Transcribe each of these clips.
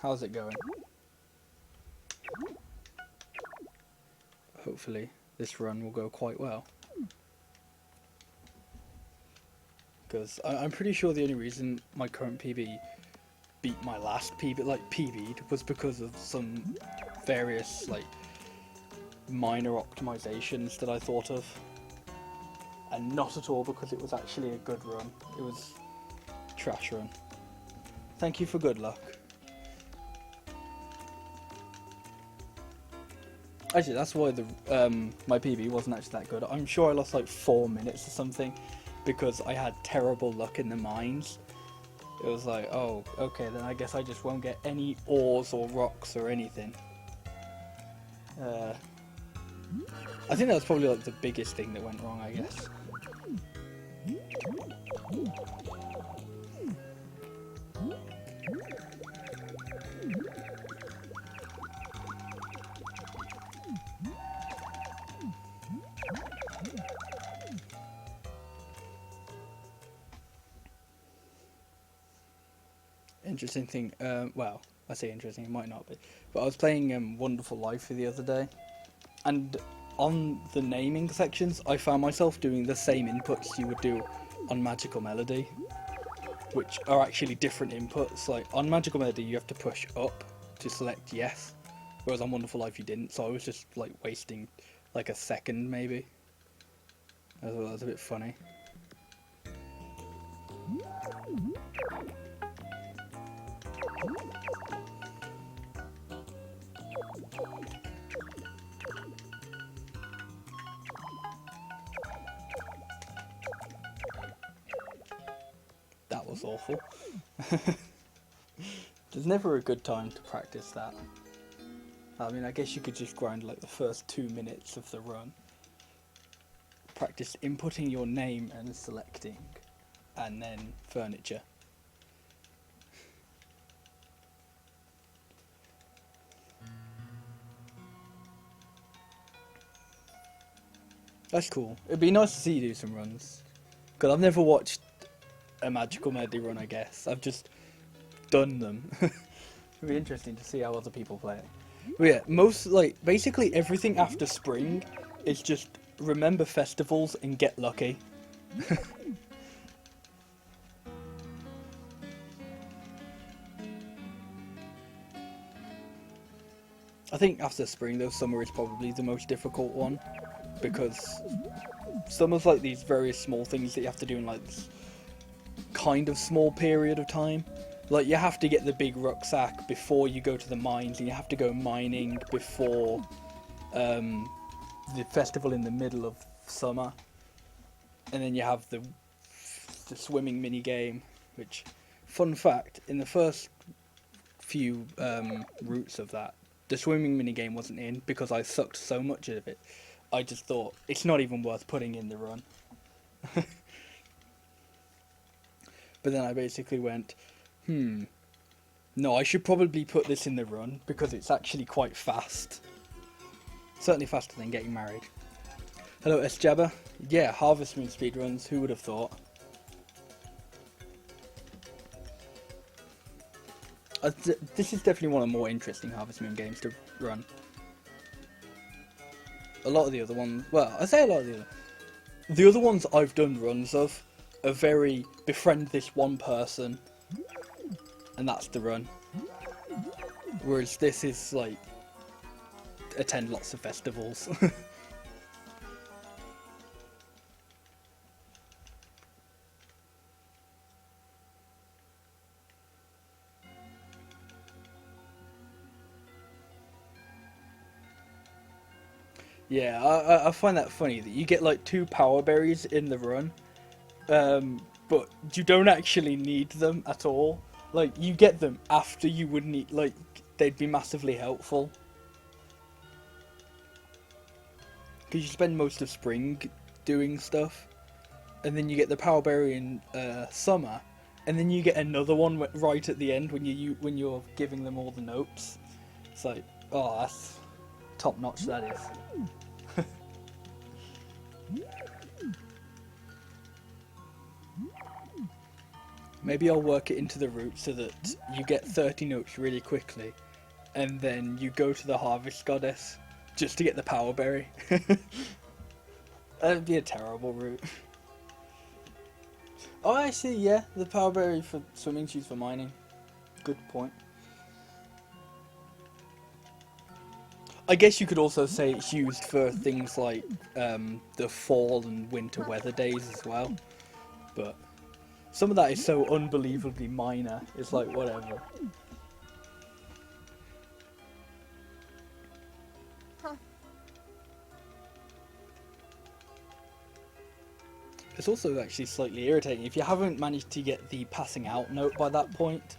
How's it going? Hopefully this run will go quite well. Because I'm pretty sure the only reason my current PB beat my last PB, like PB'd, was because of some various like minor optimizations that I thought of. And not at all because it was actually a good run. It was trash run. Thank you for good luck. Actually, that's why the my PB wasn't actually that good. I'm sure I lost like 4 minutes or something because I had terrible luck in the mines. It was like, oh, okay, then I guess I just won't get any ores or rocks or anything. I think that was probably like the biggest thing that went wrong, I guess. Interesting thing, well, I say interesting, it might not be, but I was playing Wonderful Life the other day, and on the naming sections, I found myself doing the same inputs you would do on Magical Melody, which are actually different inputs. Like, on Magical Melody, you have to push up to select yes, whereas on Wonderful Life you didn't, so I was just, like, wasting, like, a second, maybe. That was a bit funny. That was awful. There's never a good time to practice that. I mean, I guess you could just grind like the first 2 minutes of the run. Practice inputting your name and selecting, and then furniture. That's cool. It'd be nice to see you do some runs. Because I've never watched a Magical Melody run, I guess. I've just done them. It'd be interesting to see how other people play it. But yeah, basically everything after spring is just remember festivals and get lucky. I think after spring though, summer is probably the most difficult one. Because summer's like these very small things that you have to do in like this kind of small period of time. Like, you have to get the big rucksack before you go to the mines, and you have to go mining before the festival in the middle of summer. And then you have the swimming mini game, which, fun fact, in the first few routes of that, the swimming mini game wasn't in because I sucked so much of it. I just thought, it's not even worth putting in the run. But then I basically went, no, I should probably put this in the run because it's actually quite fast. Certainly faster than getting married. Hello, S. Jabba. Yeah, Harvest Moon speedruns, who would have thought? This is definitely one of the more interesting Harvest Moon games to run. A lot of the other ones, well, I say a lot of the other ones I've done runs of are very befriend this one person, and that's the run. Whereas this is like attend lots of festivals. Yeah, I find that funny that you get like 2 power berries in the run, but you don't actually need them at all. Like, you get them after you would need, like, they'd be massively helpful. Because you spend most of spring doing stuff, and then you get the power berry in summer, and then you get another one right at the end when you're giving them all the notes. It's like, oh, that's top notch, that is. Maybe I'll work it into the route so that you get 30 notes really quickly, and then you go to the Harvest Goddess just to get the Power Berry. That'd be a terrible route. Oh, actually, yeah, the Power Berry for swimming, used for mining. Good point. I guess you could also say it's used for things like the fall and winter weather days as well, but some of that is so unbelievably minor, it's like, whatever. Huh. It's also actually slightly irritating. If you haven't managed to get the passing out note by that point,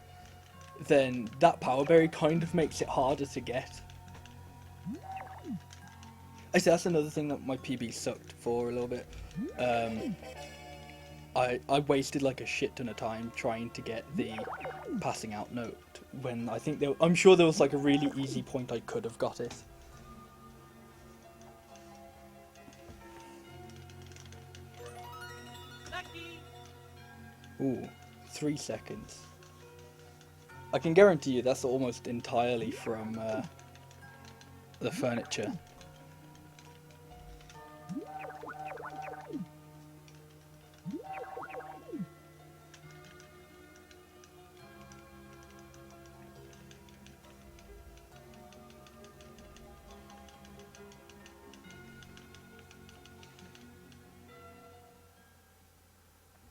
then that Power Berry kind of makes it harder to get. Actually, that's another thing that my PB sucked for a little bit. I wasted like a shit ton of time trying to get the passing out note when I think I'm sure there was like a really easy point I could have got it. Ooh, 3 seconds. I can guarantee you that's almost entirely from the furniture.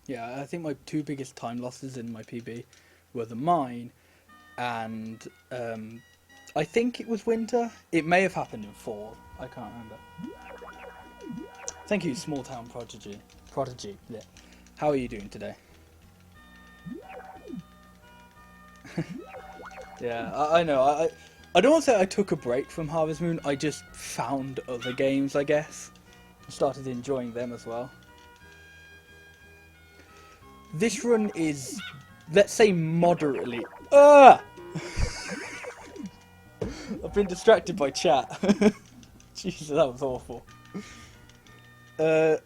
Yeah, I think my two biggest time losses in my PB were the mine and I think it was winter. It may have happened in fall. I can't remember. Thank you, Small Town Prodigy. Yeah. How are you doing today? Yeah, I know. I don't want to say I took a break from Harvest Moon. I just found other games, I guess. I started enjoying them as well. This run is, let's say, moderately... Ah! I've been distracted by chat. Jesus, that was awful. Yeah,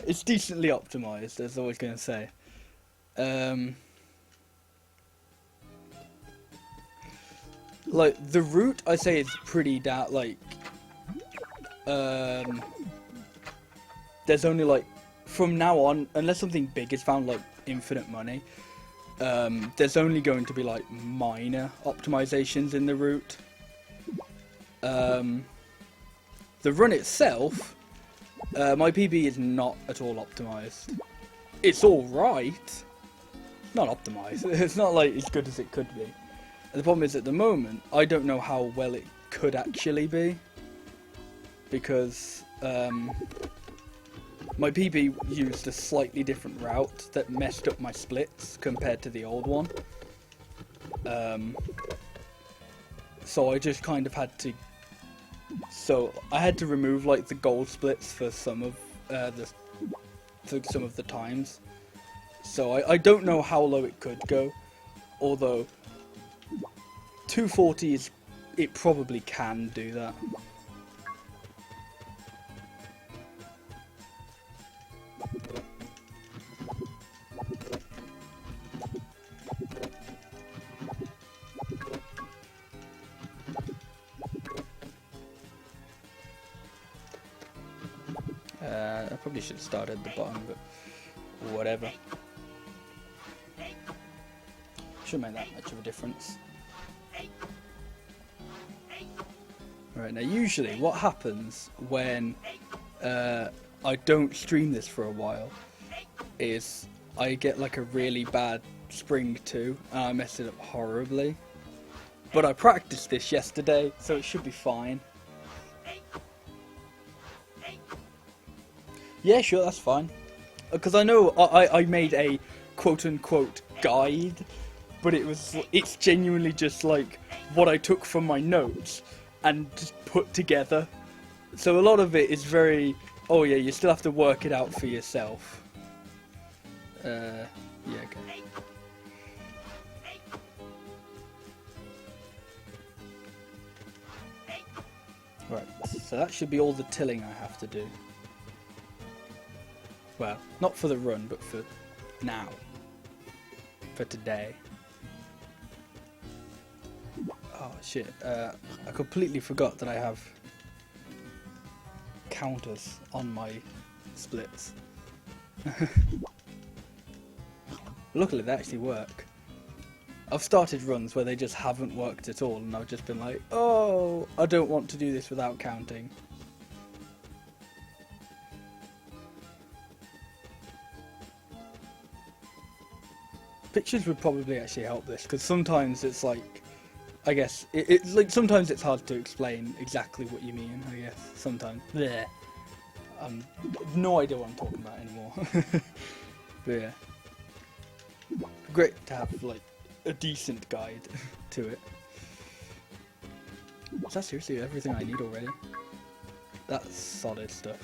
it's decently optimized, as I was going to say. Like, the route, I say, is pretty like... there's only, like, from now on, unless something big is found, like infinite money, there's only going to be, like, minor optimizations in the route. The run itself, my PB is not at all optimized. It's alright. Not optimized. It's not, like, as good as it could be. And the problem is, at the moment, I don't know how well it could actually be. Because, my PB used a slightly different route that messed up my splits compared to the old one. So I just kind of had to... So I had to remove like the gold splits for some of the times. So I don't know how low it could go. Although 240 is... It probably can do that. I probably should have started at the bottom, but whatever. Shouldn't make that much of a difference. Right, now usually what happens when I don't stream this for a while is I get like a really bad spring 2 and I mess it up horribly. But I practiced this yesterday, so it should be fine. Yeah, sure, that's fine. Because I know I made a quote-unquote guide, but it's genuinely just like what I took from my notes and just put together. So a lot of it is very, oh yeah, you still have to work it out for yourself. Yeah, okay. Right, so that should be all the tilling I have to do. Well, not for the run, but for now. for today. Oh shit, I completely forgot that I have counters on my splits. Luckily they actually work. I've started runs where they just haven't worked at all, and I've just been like, oh, I don't want to do this without counting. Pictures would probably actually help this, because sometimes it's like, I guess, it's like sometimes it's hard to explain exactly what you mean, I guess, sometimes. Bleh. No idea what I'm talking about anymore. But yeah. Great to have, like, a decent guide to it. Is that seriously everything I need already? That's solid stuff.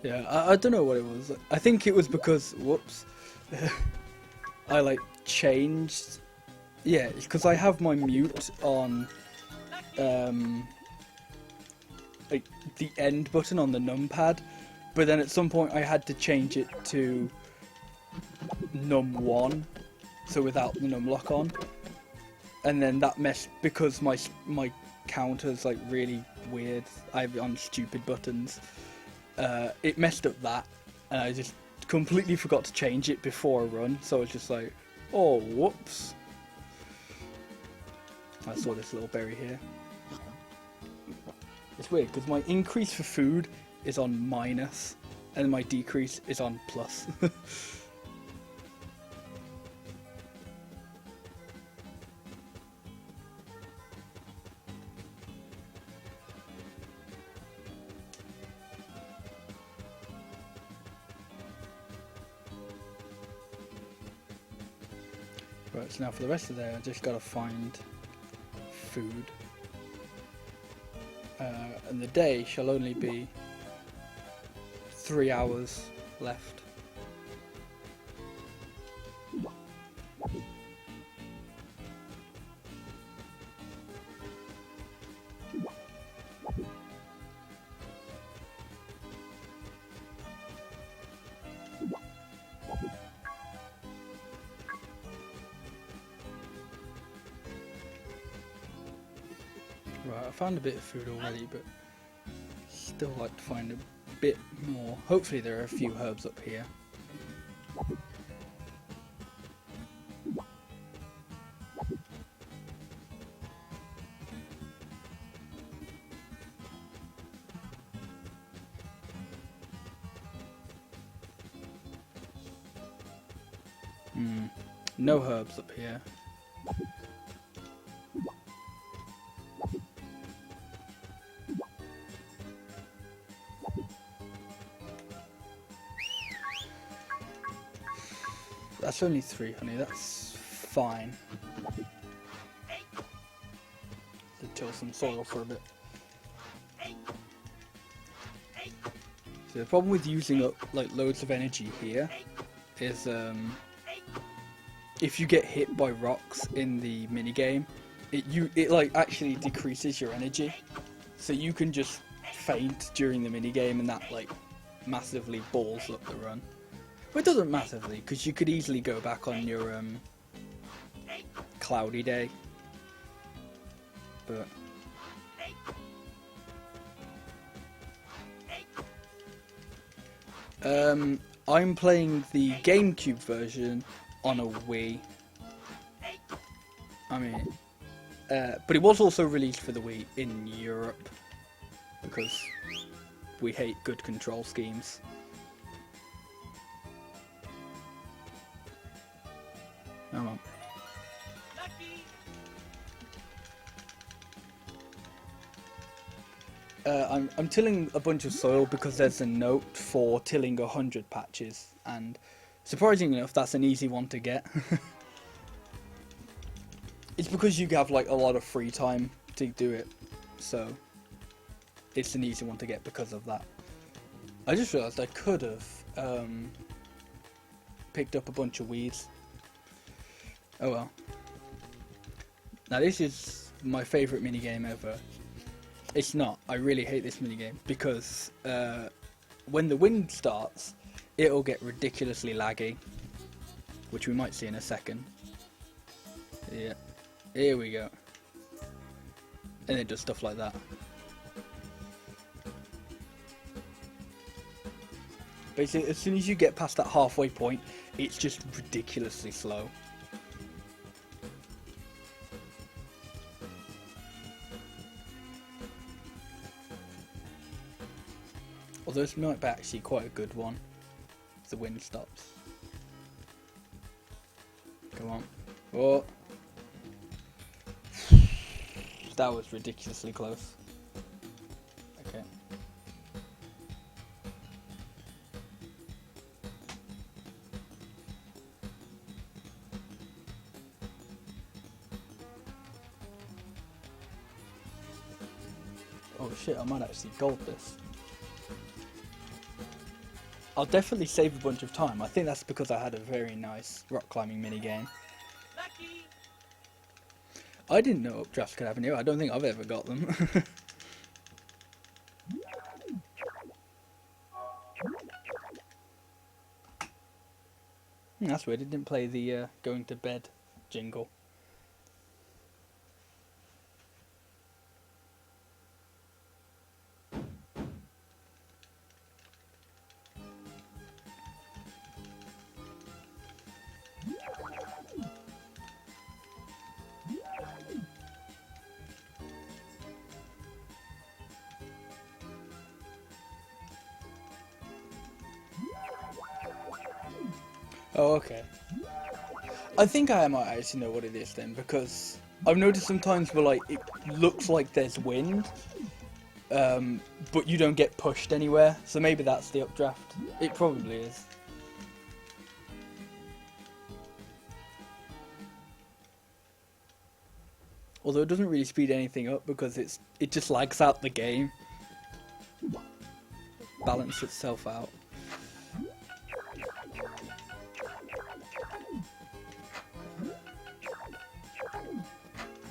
Yeah, I don't know what it was. I think it was because, whoops, I like changed. Yeah, because I have my mute on, like the end button on the numpad, but then at some point I had to change it to num1, so without the num lock on, and then that messed because my counter's like really weird. I have it on stupid buttons. It messed up that, and I just completely forgot to change it before a run, so I was just like, oh, whoops. I saw this little berry here. It's weird, because my increase for food is on minus, and my decrease is on plus. Right, so now for the rest of the day, I just gotta find food. And the day shall only be 3 hours left. Right, I found a bit of food already, but still like to find a bit more. Hopefully there are a few herbs up here. No herbs up here. That's only 3 honey, that's fine. To till some soil for a bit. So the problem with using up like loads of energy here is if you get hit by rocks in the minigame, it like actually decreases your energy. So you can just faint during the minigame, and that like massively balls up the run. But it doesn't massively, because you could easily go back on your cloudy day. But I'm playing the GameCube version on a Wii. I mean, but it was also released for the Wii in Europe, because we hate good control schemes. Come on. I'm tilling a bunch of soil because there's a note for tilling 100 patches, and surprisingly enough, that's an easy one to get. It's because you have like a lot of free time to do it, so it's an easy one to get because of that. I just realised I could have picked up a bunch of weeds. Oh well. Now this is my favourite minigame ever. It's not. I really hate this minigame because when the wind starts, it'll get ridiculously laggy, which we might see in a second. Yeah, here we go. And it does stuff like that. Basically, as soon as you get past that halfway point, it's just ridiculously slow. Although this might be actually quite a good one, if the wind stops. Come on. Oh! That was ridiculously close. Okay. Oh shit, I might actually gold this. I'll definitely save a bunch of time. I think that's because I had a very nice rock climbing minigame. Lucky. I didn't know updrafts could happen here. I don't think I've ever got them. That's weird. It didn't play the going to bed jingle. Oh, okay. I think I might actually know what it is then, because I've noticed sometimes where like it looks like there's wind, but you don't get pushed anywhere. So maybe that's the updraft. It probably is. Although it doesn't really speed anything up because it just lags out the game. Balance itself out.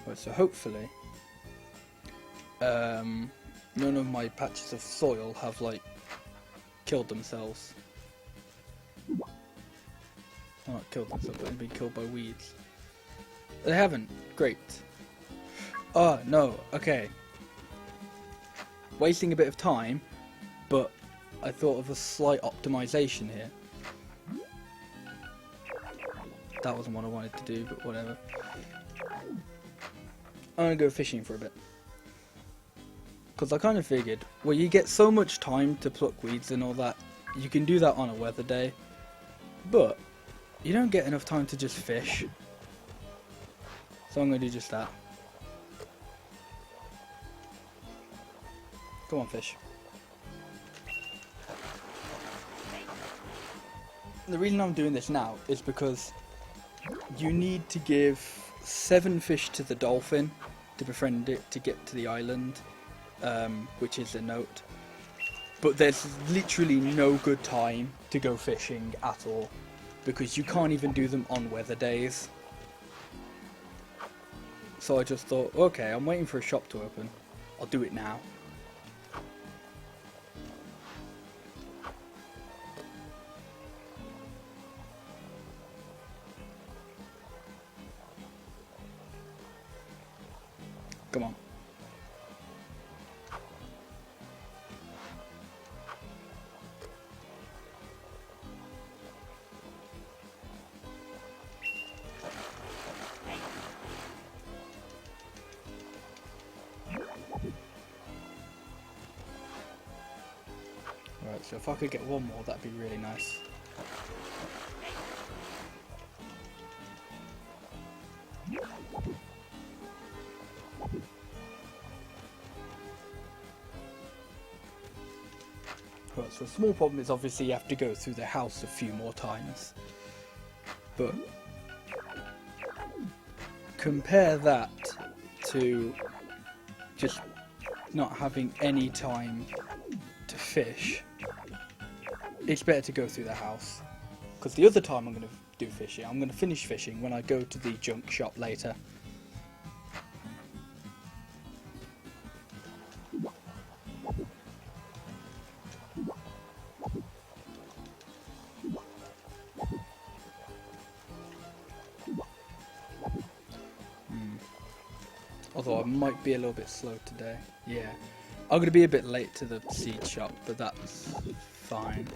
Right, so hopefully none of my patches of soil have like killed themselves. Well, not killed themselves, but they've been killed by weeds. They haven't. Great. Oh, no, okay. Wasting a bit of time, but I thought of a slight optimization here. That wasn't what I wanted to do, but whatever. I'm gonna go fishing for a bit. Because I kind of figured, well, you get so much time to pluck weeds and all that, you can do that on a weather day, but you don't get enough time to just fish. So I'm gonna do just that. Come on, fish. The reason I'm doing this now is because you need to give 7 fish to the dolphin to befriend it to get to the island, which is a note. But there's literally no good time to go fishing at all, because you can't even do them on weather days. So I just thought, okay, I'm waiting for a shop to open. I'll do it now. Come on. Right, so if I could get one more, that'd be really nice. Right, so a small problem is obviously you have to go through the house a few more times. But compare that to just not having any time to fish. it's better to go through the house. Because the other time I'm going to do fishing, I'm going to finish fishing when I go to the junk shop later. Although I might be a little bit slow today. Yeah. I'm going to be a bit late to the seed shop, but that's fine.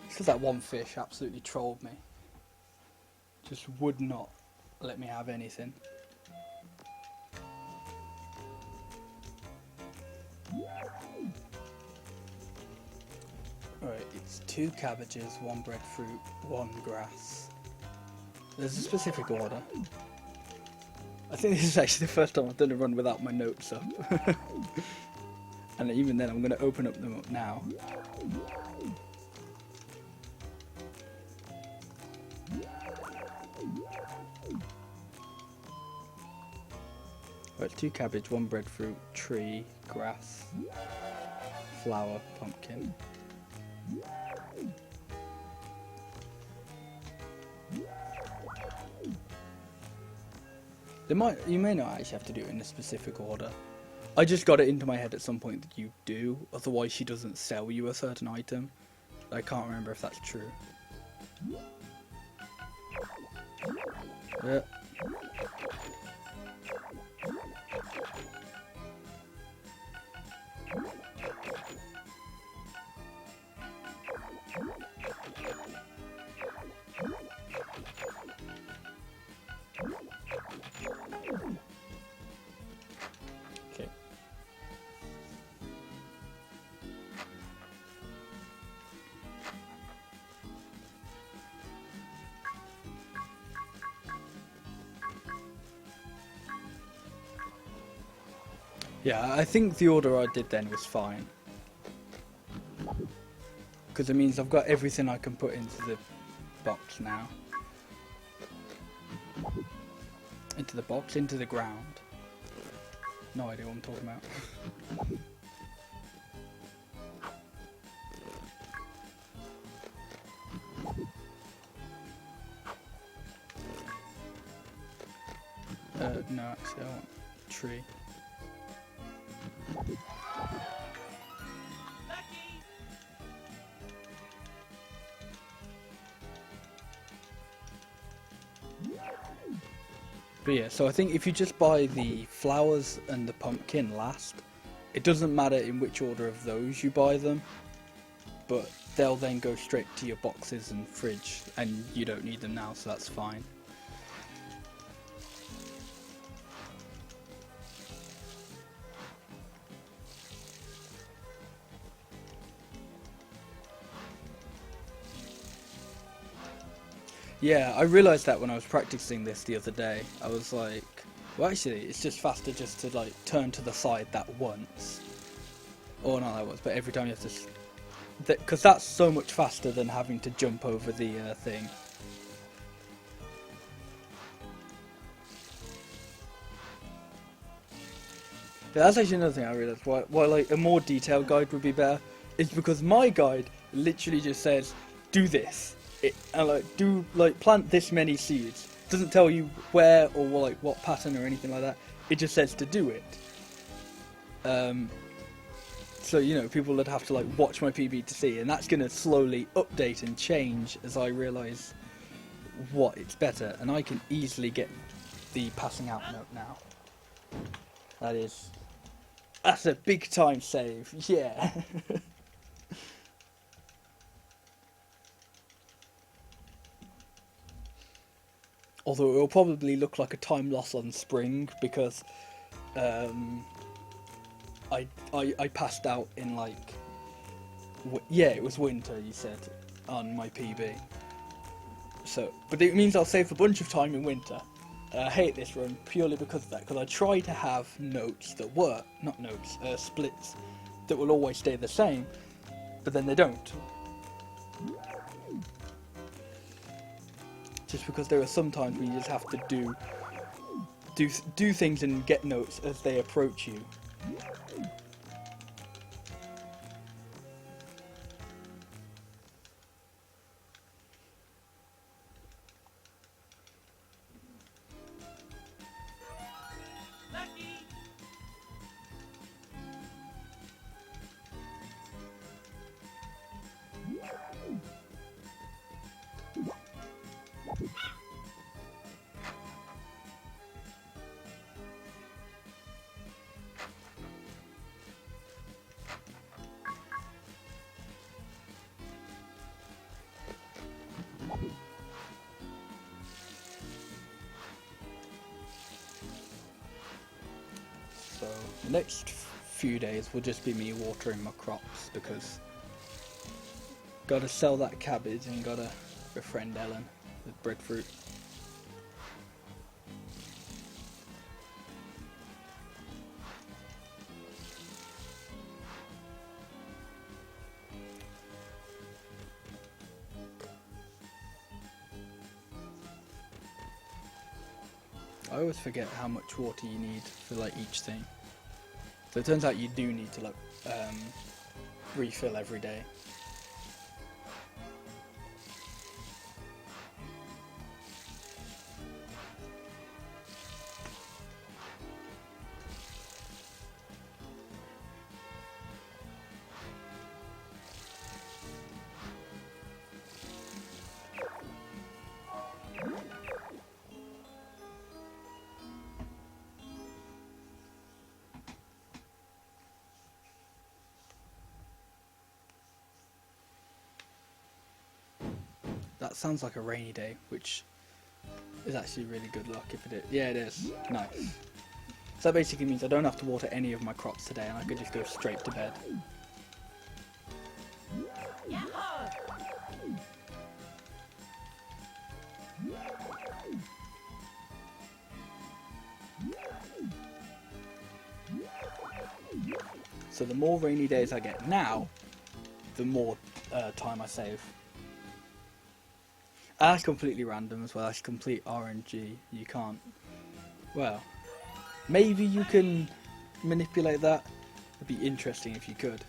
Because that one fish absolutely trolled me. Just would not let me have anything. Alright, it's 2 cabbages, 1 breadfruit, 1 grass. There's a specific order. I think this is actually the first time I've done a run without my notes up. And even then I'm going to open them up now. Right, 2 cabbage, 1 breadfruit, tree, grass, flower, pumpkin. You may not actually have to do it in a specific order. I just got it into my head at some point that you do, otherwise she doesn't sell you a certain item. I can't remember if that's true. Yeah. Okay. Yeah, I think the order I did then was fine. Because it means I've got everything I can put into the box now. Into the box, into the ground. No idea what I'm talking about. No, actually I want tree. But yeah, so I think if you just buy the flowers and the pumpkin last, it doesn't matter in which order of those you buy them, but they'll then go straight to your boxes and fridge, and you don't need them now, so that's fine. Yeah, I realised that when I was practicing this the other day. I was like, well actually, it's just faster just to like turn to the side that once. Or not that once, but every time you have to... Because that's so much faster than having to jump over the thing. Yeah, that's actually another thing I realised. Why like a more detailed guide would be better. Is because my guide literally just says, do this. And plant this many seeds. Doesn't tell you where or like what pattern or anything like that. It just says to do it. So you know, people would have to like watch my PB to see, and that's gonna slowly update and change as I realise what it's better. And I can easily get the passing out note now. That's a big time save. Yeah. Although it will probably look like a time loss on spring because I passed out in like yeah, it was winter, you said, on my PB. So, but it means I'll save a bunch of time in winter. I hate this run purely because of that, because I try to have notes that work, not notes, splits that will always stay the same, but then they don't. Just because there are some times when you just have to do things and get notes as they approach you. So the next few days will just be me watering my crops, because gotta sell that cabbage and gotta befriend Ellen with breadfruit. I always forget how much water you need for like each thing. So it turns out you do need to like refill every day. That sounds like a rainy day, which is actually really good luck if it is. Yeah, it is. Nice. So that basically means I don't have to water any of my crops today, and I could just go straight to bed. So the more rainy days I get now, the more time I save. That's completely random as well. That's complete RNG. You can't. Well, maybe you can manipulate that. It'd be interesting if you could.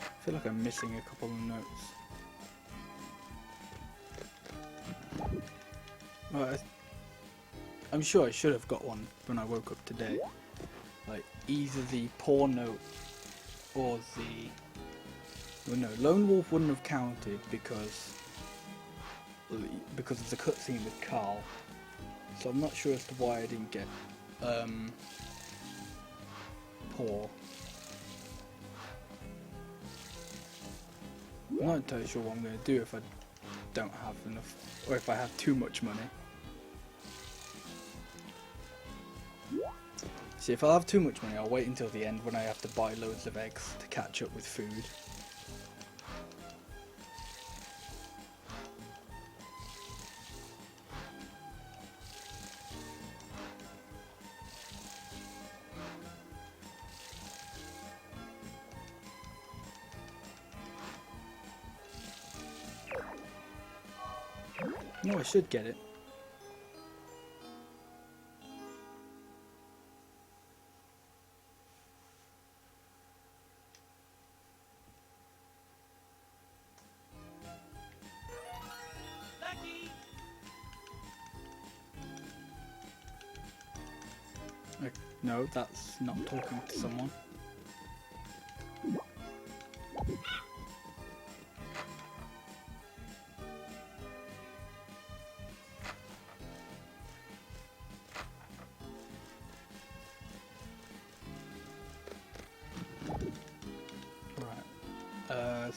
I feel like I'm missing a couple of notes. Right, I'm sure I should have got one when I woke up today. Like either the poor note or the... Well, no, Lone Wolf wouldn't have counted because of the cutscene with Carl. So I'm not sure as to why I didn't get poor. I'm not entirely sure what I'm going to do if I don't have enough, or if I have too much money. See, if I have too much money, I'll wait until the end when I have to buy loads of eggs to catch up with food. No, I should get it. No, that's not talking to someone. Right.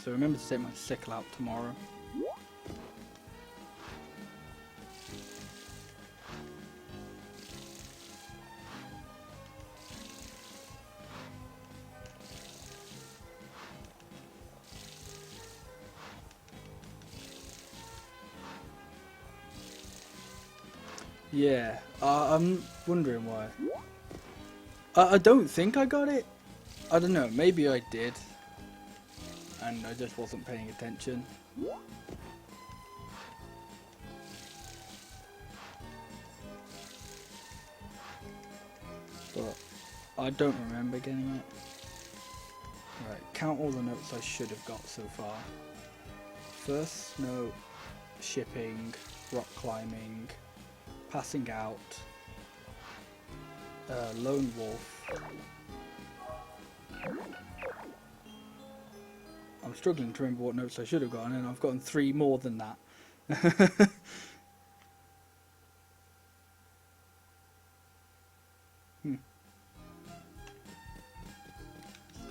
So remember to take my sickle out tomorrow. Yeah, I'm wondering why. I don't think I got it. I don't know, maybe I did. And I just wasn't paying attention. But I don't remember getting it. Right, count all the notes I should have got so far. First note, shipping, rock climbing, passing out, lone wolf. I'm struggling to remember what notes I should have gotten, and I've gotten 3 more than that.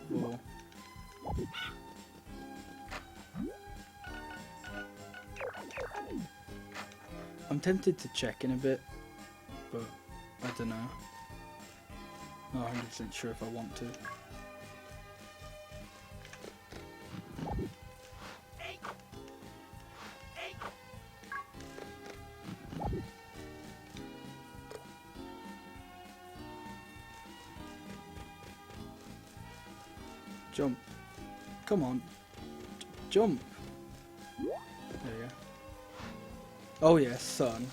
Cool. I'm tempted to check in a bit, but I don't know. Not 100% sure if I want to. Jump. Come on. Jump. There you go. Oh yeah, sun.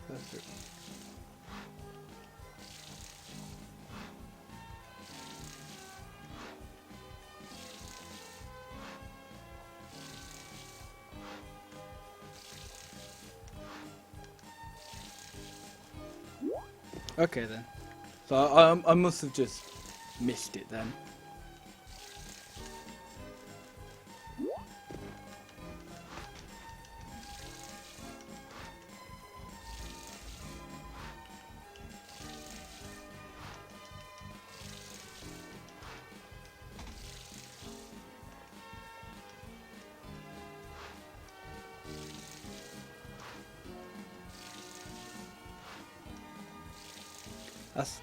Perfect. Okay then. So I must have just missed it then.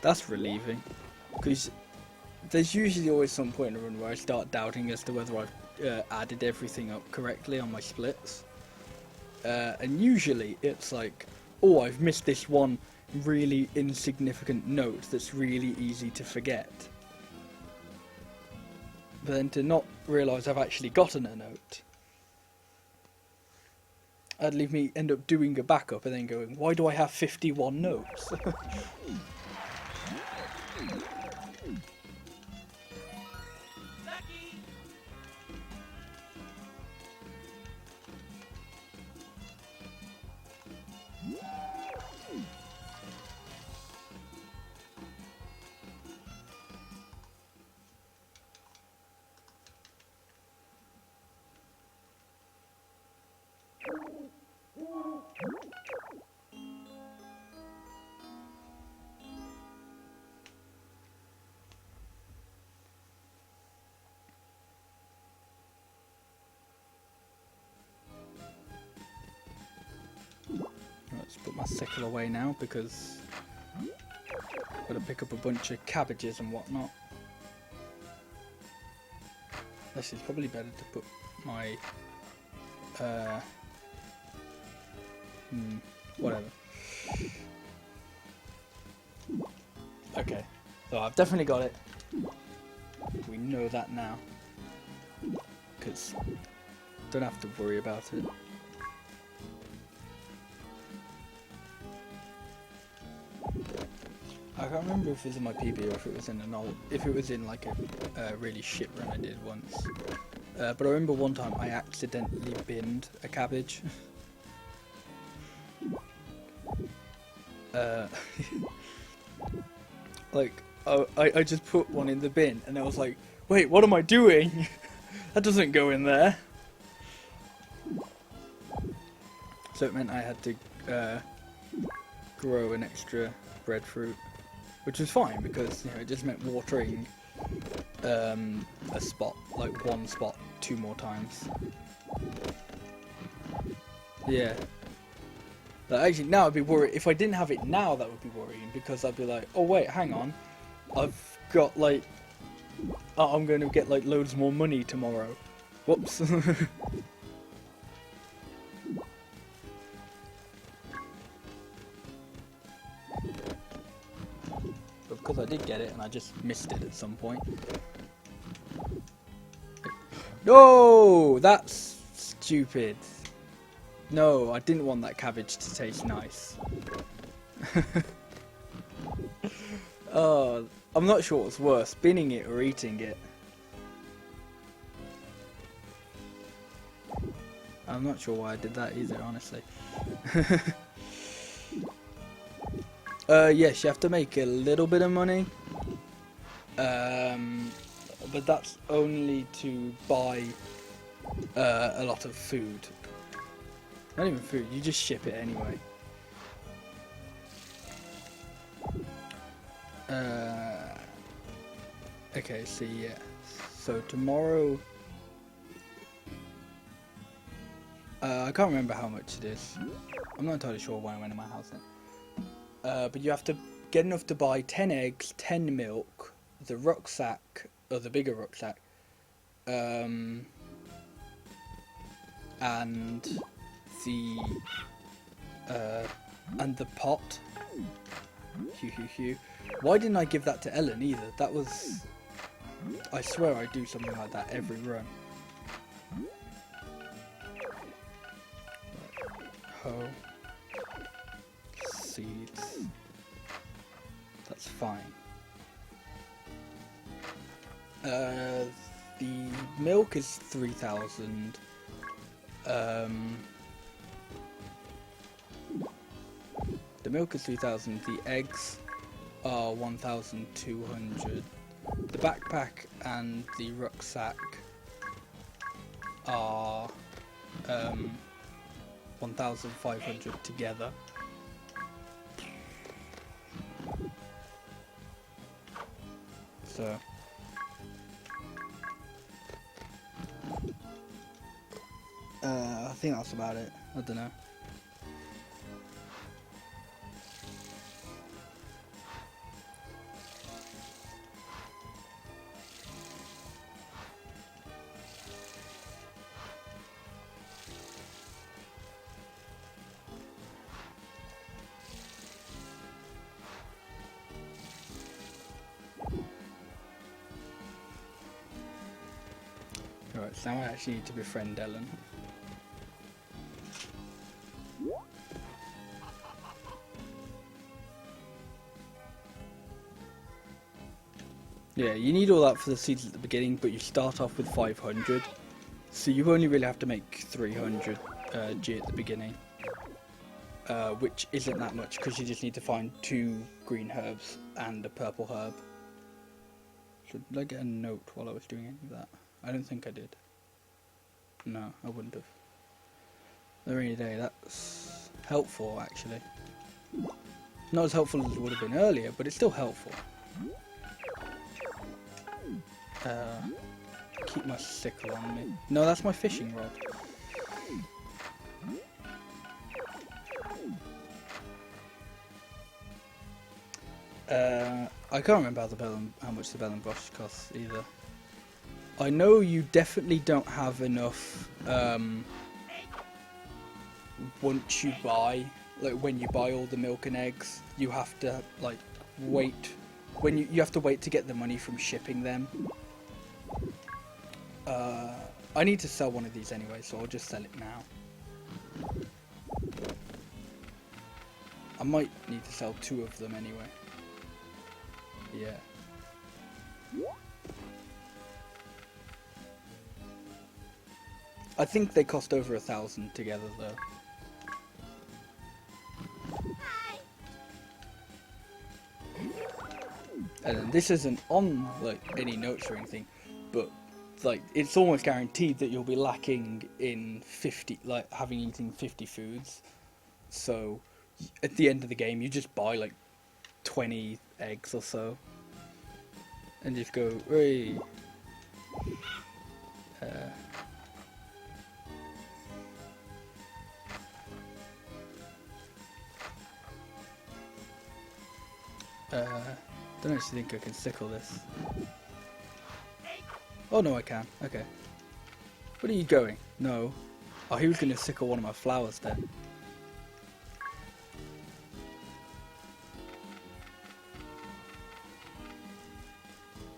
That's relieving, because there's usually always some point in a run where I start doubting as to whether I've added everything up correctly on my splits, and usually it's like, oh, I've missed this one really insignificant note that's really easy to forget. But then to not realise I've actually gotten a note, that'd leave me end up doing a backup and then going, why do I have 51 notes? Let's put my sickle away now because I've got to pick up a bunch of cabbages and whatnot. This is probably better to put my whatever. Okay, so I've definitely got it. We know that now, because don't have to worry about it. I can't remember if it was in my PB or if it was in an old, if it was in like a really shit run I did once. But I remember one time I accidentally binned a cabbage. Like I just put one in the bin and I was like, wait, what am I doing? That doesn't go in there. So it meant I had to grow an extra breadfruit, which was fine because, you know, it just meant watering a a spot, like one spot, 2 more times. Yeah. Like, actually, now I'd be worried. If I didn't have it now, that would be worrying, because I'd be like, oh wait, hang on, I've got like, I'm going to get like loads more money tomorrow. Whoops. But because I did get it and I just missed it at some point. No, that's stupid. No, I didn't want that cabbage to taste nice. Oh, I'm not sure what's worse, spinning it or eating it. I'm not sure why I did that either, honestly. Yes, you have to make a little bit of money. But that's only to buy a lot of food. Not even food, you just ship it anyway. Okay, so yeah. So tomorrow... I can't remember how much it is. I'm not entirely sure when I went to my house then. But you have to get enough to buy 10 eggs, 10 milk, the rucksack, or the bigger rucksack, and the pot. Why didn't I give that to Ellen either? That was... I swear I do something like that every run. Hoe. Seeds. That's fine. The milk is 3,000. The milk is 3,000. The eggs are 1,200. The backpack and the rucksack are 1,500 together. So I think that's about it. I don't know. Alright, so now I actually need to befriend Ellen. Yeah, you need all that for the seeds at the beginning, but you start off with 500. So you only really have to make 300 G at the beginning. Which isn't that much, because you just need to find 2 green herbs and a purple herb. Should I get a note while I was doing any of that? I don't think I did. No, I wouldn't have. The rainy day, that's helpful actually. Not as helpful as it would have been earlier, but it's still helpful. Keep my sickle on me. No, that's my fishing rod. I can't remember how much the bell and brush costs either. I know you definitely don't have enough once you buy, like when you buy all the milk and eggs, you have to like wait, when you have to wait to get the money from shipping them. I need to sell one of these anyway, so I'll just sell it now. I might need to sell 2 of them anyway. Yeah. I think they cost over 1,000 together though. And this isn't on like any notes or anything, but like it's almost guaranteed that you'll be lacking in 50, like having eaten 50 foods. So at the end of the game, you just buy like 20 eggs or so, and just go, hey. Don't actually think I can sickle this. Oh no, I can. Okay. Where are you going? No. Oh, he was going to sickle one of my flowers then.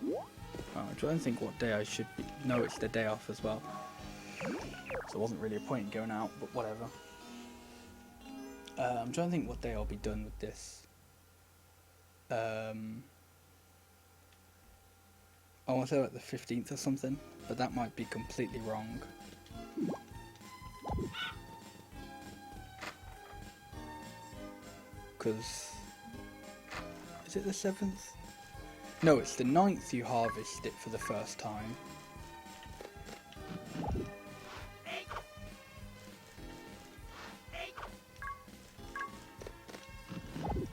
Oh, I'm trying to think what day I should be. No, it's the day off as well. So there wasn't really a point in going out, but whatever. I'm trying to think what day I'll be done with this. I want to say like the 15th or something, but that might be completely wrong. Because... is it the 7th? No, it's the 9th you harvest it for the first time.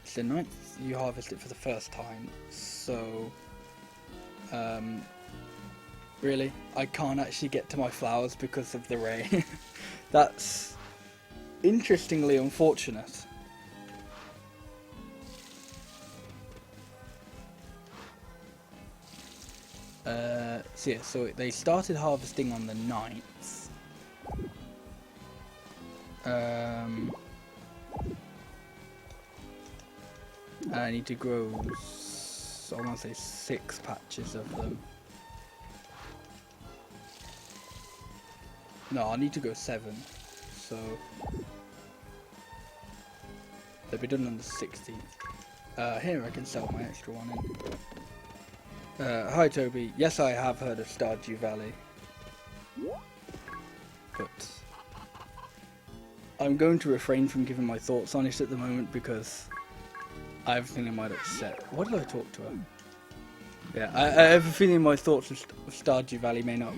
It's the 9th you harvest it for the first time, so... really? I can't actually get to my flowers because of the rain. That's interestingly unfortunate. So yeah, so they started harvesting on the 9th. I need to grow, I want to say 6 patches of them. No, I need to go 7. So they'll be done on the 16th. Here I can sell my extra one in. Hi Toby, yes I have heard of Stardew Valley, but I'm going to refrain from giving my thoughts on it at the moment because I have a feeling I might upset. What did I talk to her? Yeah, I have a feeling my thoughts of Stardew Valley may not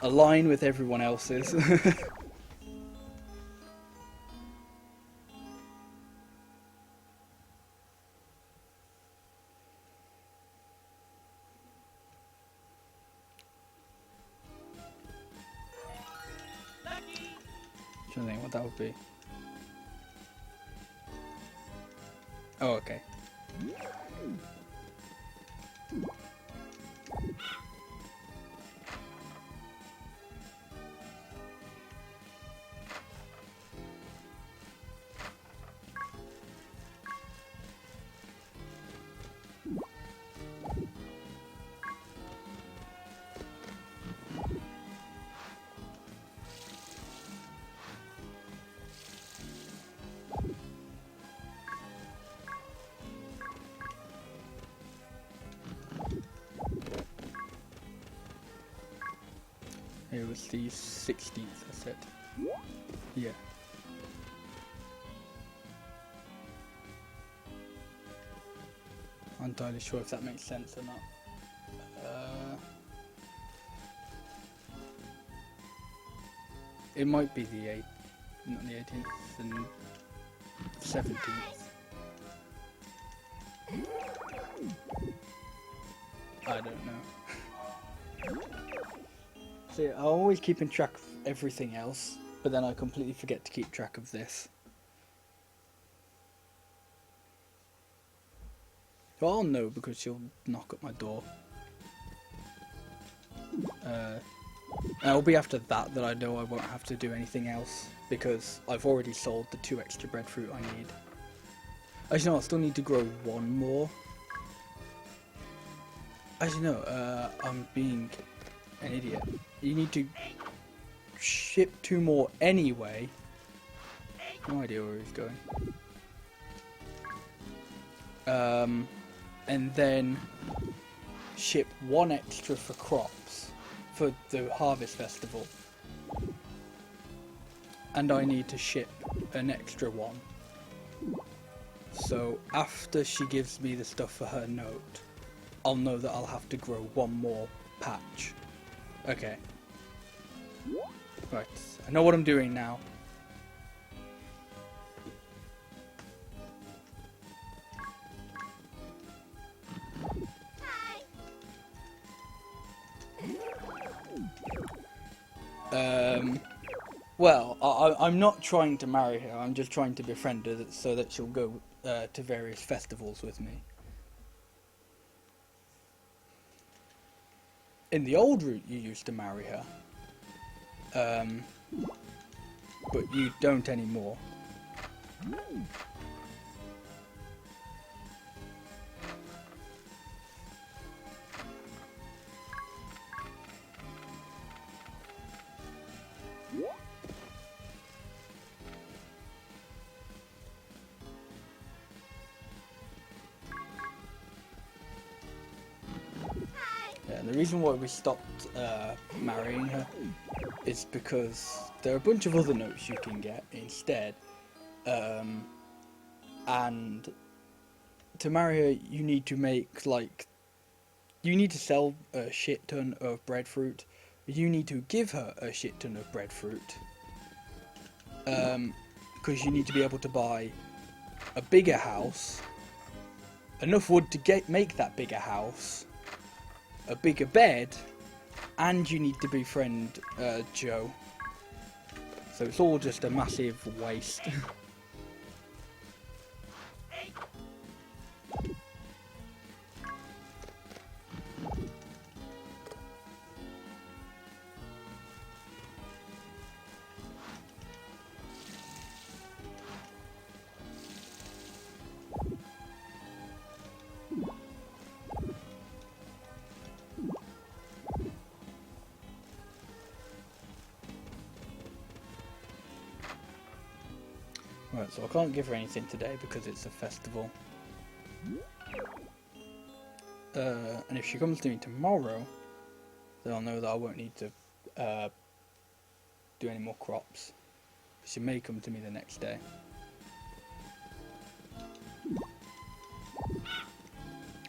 align with everyone else's. Trying to think what that would be. Oh, okay. It was the 16th, I said. Yeah. I'm not entirely sure if that makes sense or not. It might be the 8th, not the 18th, and 17th. I don't know. See, I'm always keeping track of everything else, but then I completely forget to keep track of this. Well, I'll know because she'll knock at my door. And it'll be after that that I know I won't have to do anything else, because I've already sold the 2 extra breadfruit I need. Actually no, I still need to grow 1 more. Actually no, I'm being an idiot. You need to ship 2 more anyway. No idea where he's going. And then ship 1 extra for crops for the harvest festival. And I need to ship an extra 1. So after she gives me the stuff for her note, I'll know that I'll have to grow 1 more patch. Okay. Right, I know what I'm doing now. Hi. Well, I'm not trying to marry her. I'm just trying to befriend her so that she'll go to various festivals with me. In the old route, you used to marry her, but you don't anymore. Yeah, and the reason why we stopped marrying her is because there are a bunch of other notes you can get instead, and to marry her, you need to make you need to sell a shit ton of breadfruit. You need to give her a shit ton of breadfruit, because you need to be able to buy a bigger house, enough wood to make that bigger house, a bigger bed, and you need to befriend Joe. So it's all just a massive waste. Right, so I can't give her anything today because it's a festival. And if she comes to me tomorrow, then I'll know that I won't need to do any more crops. She may come to me the next day.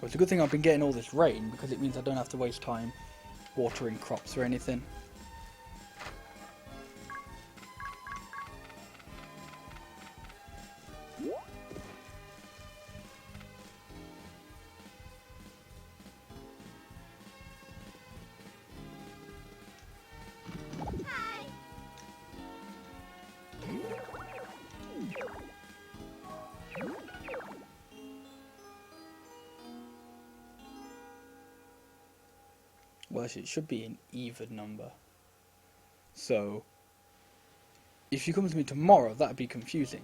Well, it's a good thing I've been getting all this rain because it means I don't have to waste time watering crops or anything. Well, actually, it should be an even number. So, if she comes to me tomorrow, that'd be confusing.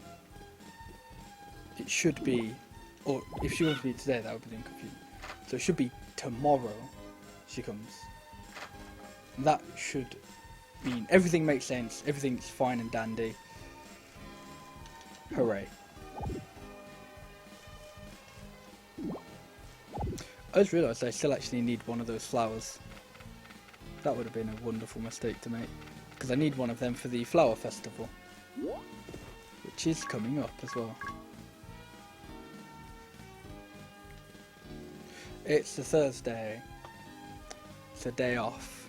It should be, or if she comes to me today, that would be confusing. So it should be tomorrow she comes. That should mean everything makes sense, everything's fine and dandy. Hooray. I just realised I still actually need one of those flowers. That would have been a wonderful mistake to make, because I need one of them for the flower festival, which is coming up as well. It's a Thursday. It's a day off.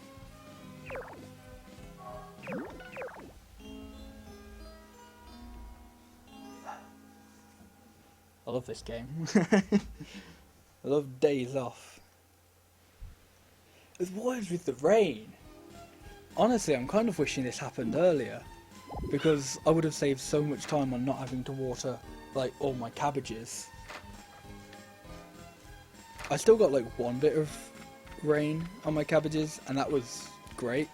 I love this game. I love days off. What is with the rain? Honestly, I'm kind of wishing this happened earlier, because I would have saved so much time on not having to water, like, all my cabbages. I still got, like, one bit of rain on my cabbages, and that was great.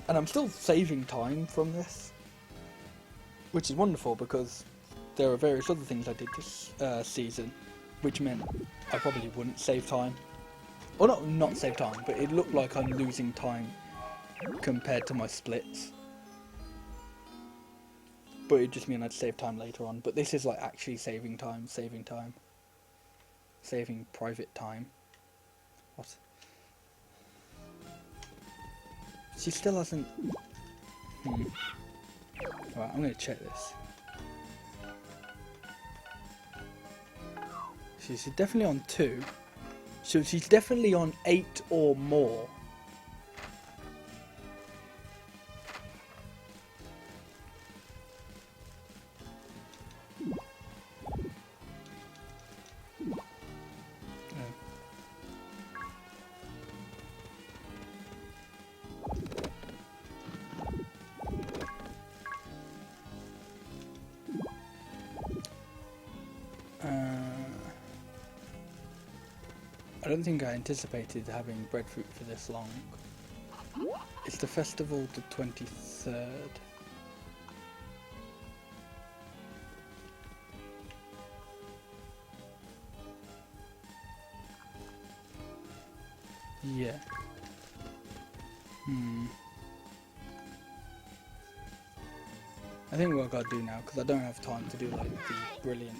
And I'm still saving time from this, which is wonderful, because there are various other things I did this season, which meant I probably wouldn't save time. Well, not save time, but it looked like I'm losing time compared to my splits. But it just means I'd save time later on. But this is like actually saving time. Saving private time. What? She still hasn't... Right, I'm going to check this. She's definitely on 2. So she's definitely on 8 or more. I don't think I anticipated having breadfruit for this long. It's the festival the 23rd. Yeah. I think what I've got to do now, because I don't have time to do like the brilliant...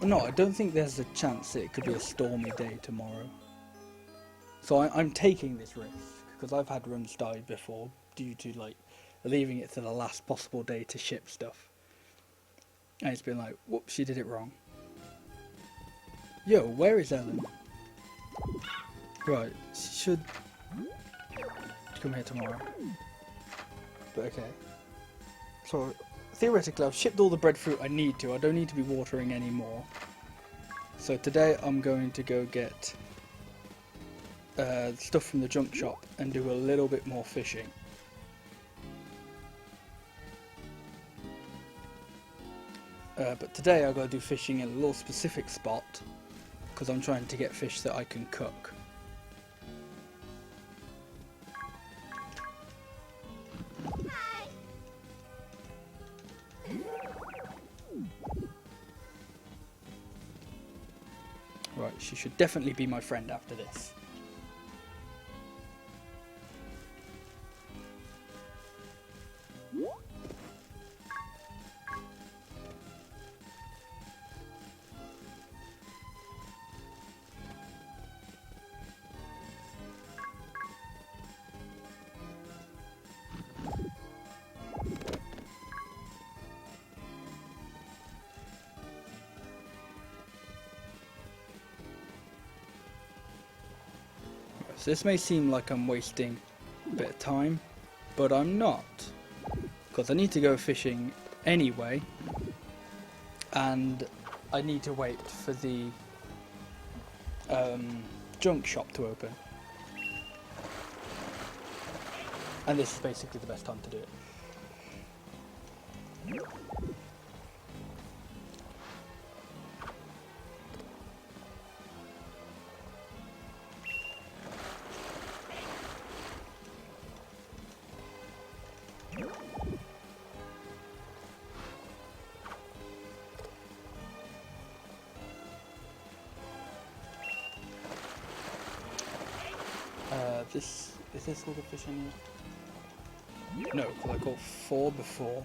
no, I don't think there's a chance that it could be a stormy day tomorrow. So I'm taking this risk, because I've had runs die before due to like leaving it to the last possible day to ship stuff. And it's been like, whoops, she did it wrong. Yo, where is Ellen? Right, she should come here tomorrow. But okay. So, theoretically I've shipped all the breadfruit I need to. I don't need to be watering anymore. So today I'm going to go get stuff from the junk shop and do a little bit more fishing. But today I've got to do fishing in a little specific spot because I'm trying to get fish that I can cook. Right, she should definitely be my friend after this. So this may seem like I'm wasting a bit of time, but I'm not, because I need to go fishing anyway, and I need to wait for the junk shop to open, and this is basically the best time to do it. Is this all the fish I need? No, because I caught 4 before.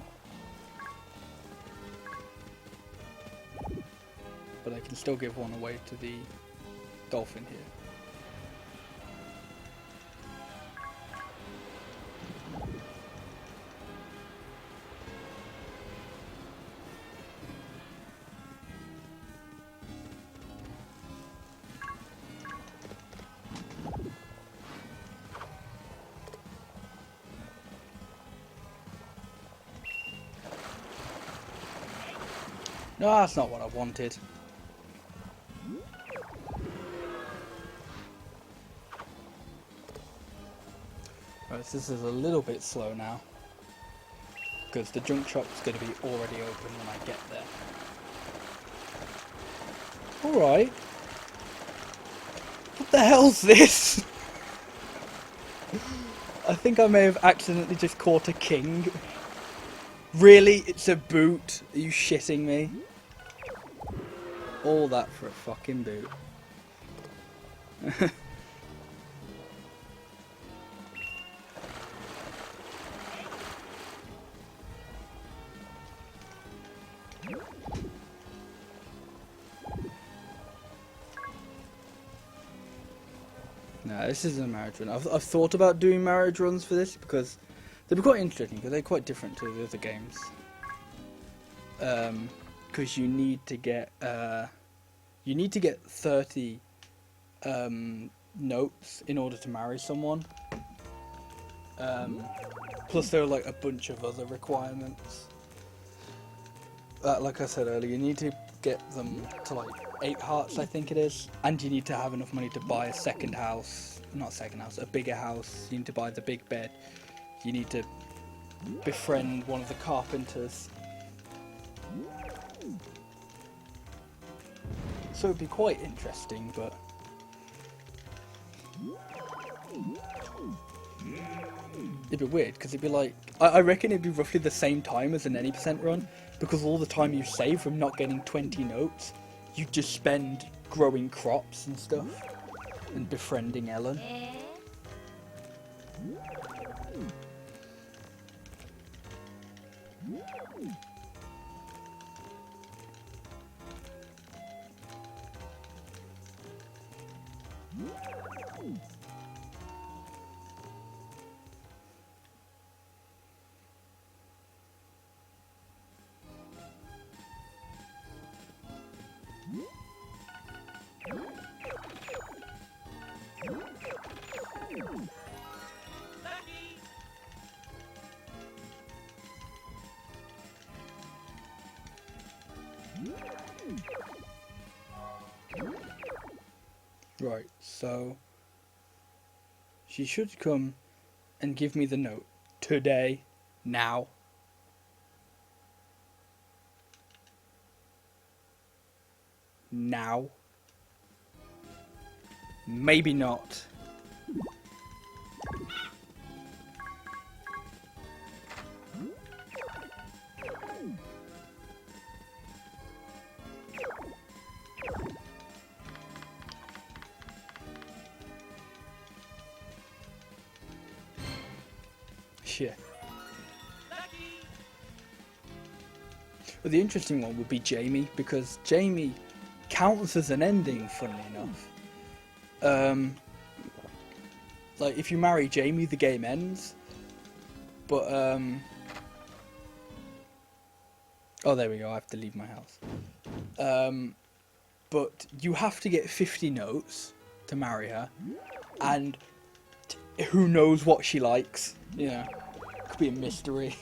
But I can still give one away to the dolphin here. No, that's not what I wanted. Right, so this is a little bit slow now, because the junk shop's going to be already open when I get there. Alright. What the hell's this? I think I may have accidentally just caught a king. Really? It's a boot? Are you shitting me? All that for a fucking boot. No, this isn't a marriage run. I've thought about doing marriage runs for this because they'd be quite interesting because they're quite different to the other games. Because you need to get 30 notes in order to marry someone. Plus there are like a bunch of other requirements. Like I said earlier, you need to get them to like 8 hearts, I think it is, and you need to have enough money to buy a second house, not a second house, a bigger house. You need to buy the big bed. You need to befriend one of the carpenters. So it'd be quite interesting, but it'd be weird because it'd be like, I reckon it'd be roughly the same time as an any percent run, because all the time you save from not getting 20 notes, you just spend growing crops and stuff and befriending Ellen. Right, so she should come and give me the note today, now. Now. Maybe not. Shit. But the interesting one would be Jamie, because Jamie counts as an ending, funnily enough. Like, if you marry Jamie, the game ends. But, oh, there we go, I have to leave my house. But you have to get 50 notes to marry her, and who knows what she likes, you know. Could be a mystery.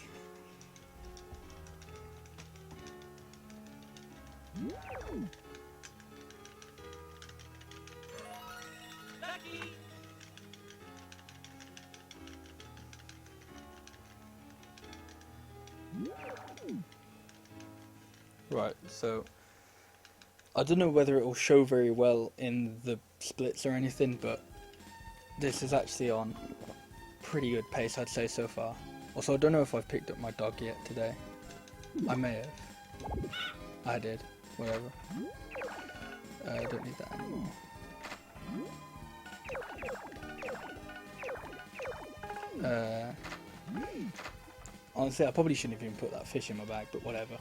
Right, so I don't know whether it will show very well in the splits or anything, but this is actually on pretty good pace, I'd say, so far. Also, I don't know if I've picked up my dog yet today. I may have. I did. Whatever. I don't need that anymore. Honestly, I probably shouldn't have even put that fish in my bag, but whatever.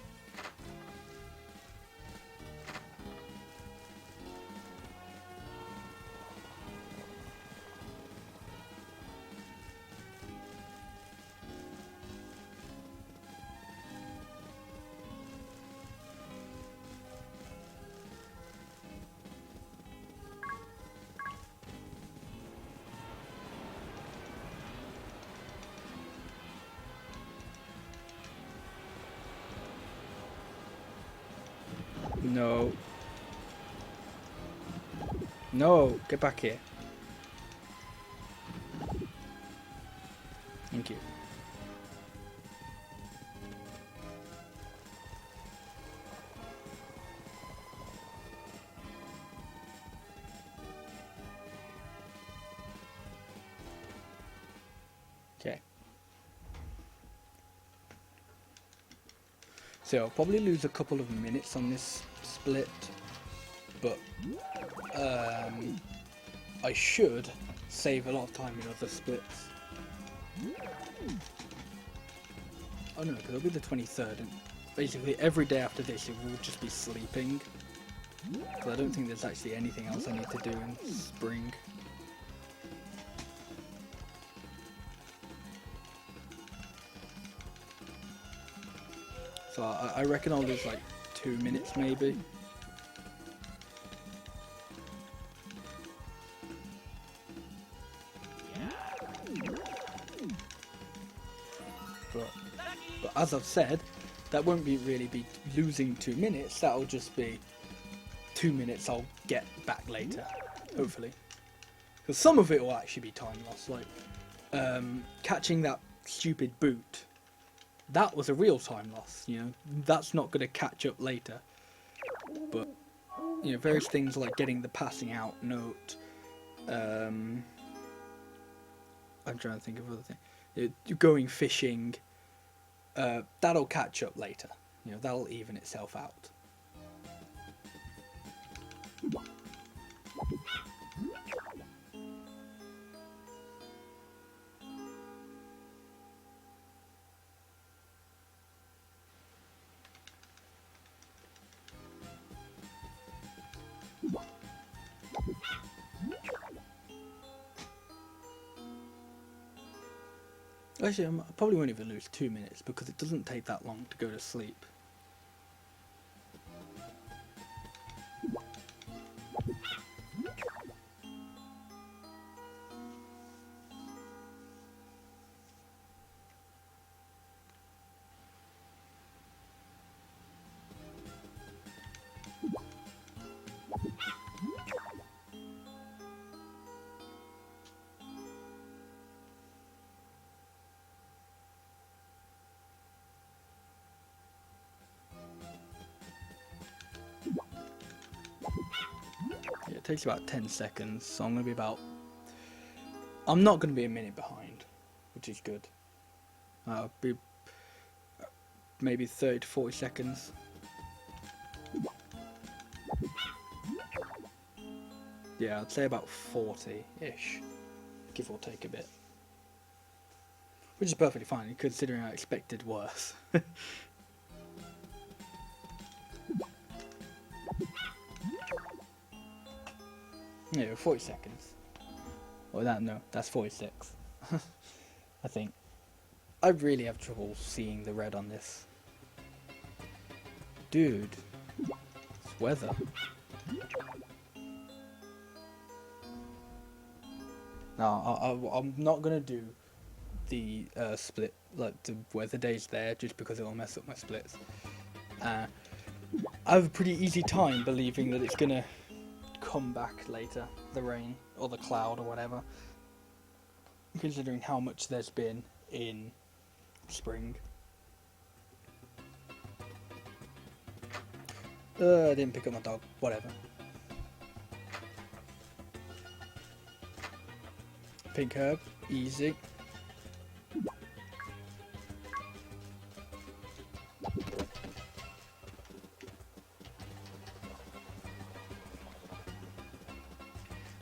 No. No, get back here. Thank you. Okay. So I'll probably lose a couple of minutes on this split, but I should save a lot of time in other splits. Oh no, because it'll be the 23rd, and basically every day after this it will just be sleeping. So I don't think there's actually anything else I need to do in spring. So I reckon I'll lose like 2 minutes maybe. But as I've said, that won't really be losing 2 minutes, that'll just be 2 minutes I'll get back later, hopefully. Because some of it will actually be time loss, like catching that stupid boot. That was a real time loss, you know, that's not going to catch up later. But various things like getting the passing out note. I'm trying to think of other things. Going fishing. That'll catch up later. That'll even itself out. Actually, I probably won't even lose 2 minutes because it doesn't take that long to go to sleep. Yeah, it takes about 10 seconds, so I'm not going to be a minute behind, which is good. I'll be maybe 30 to 40 seconds. Yeah, I'd say about 40-ish, give or take a bit. Which is perfectly fine, considering I expected worse. Yeah, 40 seconds. Or no, that's 46. I think. I really have trouble seeing the red on this. Dude, it's weather. No, I'm not gonna do the split, like the weather days there, just because it'll mess up my splits. I have a pretty easy time believing that it's gonna come back later, the rain or the cloud or whatever, considering how much there's been in spring. I didn't pick up my dog, whatever. Pink herb, easy.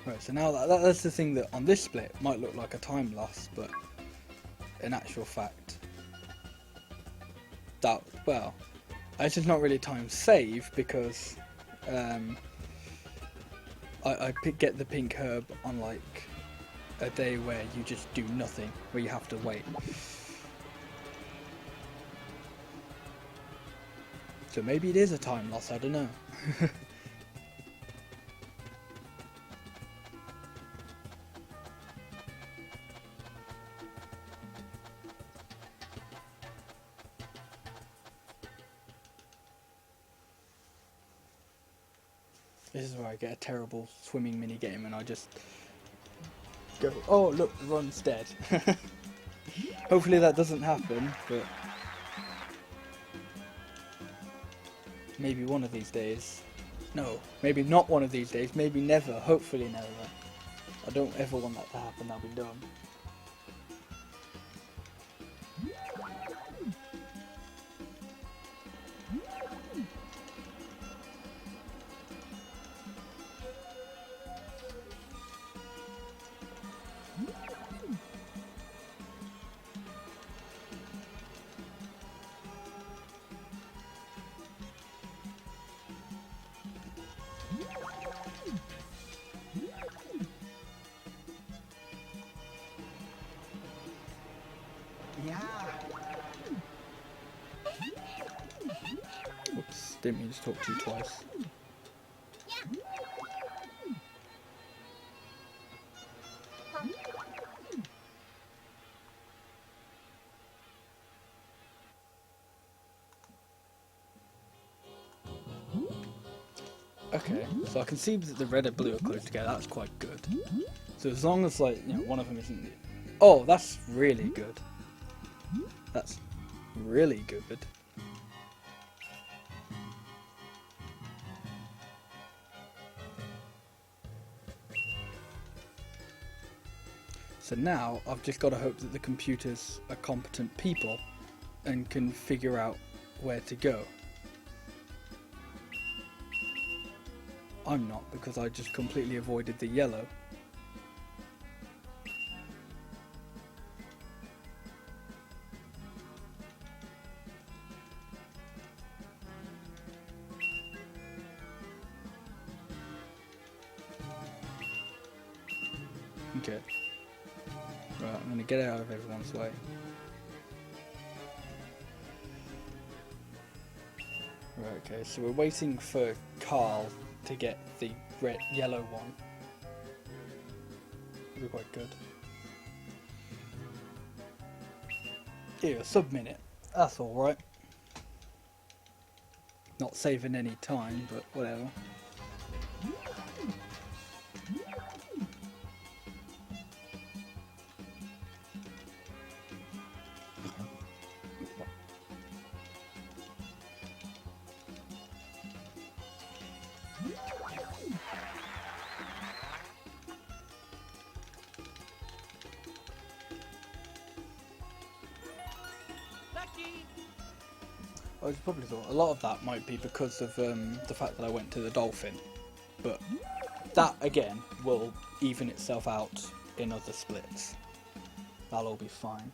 Right, so now that's the thing that on this split might look like a time loss, but in actual fact, it's just not really a time save because I get the pink herb on like a day where you just do nothing, where you have to wait. So maybe it is a time loss, I don't know. This is where I get a terrible swimming minigame and I just go, oh look, Ron's dead. Hopefully that doesn't happen, but maybe one of these days. No, maybe not one of these days, maybe never, hopefully never. I don't ever want that to happen, that'll be dumb. Oops, didn't mean to talk to you twice. Okay, so I can see that the red and blue are close together, that's quite good. So as long as like, one of them isn't... Oh, that's really good. That's really good. So now I've just got to hope that the computers are competent people and can figure out where to go. I'm not, because I just completely avoided the yellow. Okay. Right, I'm going to get out of everyone's way. Right, okay, so we're waiting for Carl to get the yellow one. That'd be quite good. Here, submit it. That's alright. Not saving any time, but whatever. I probably thought a lot of that might be because of the fact that I went to the dolphin, but that again will even itself out in other splits. That'll all be fine.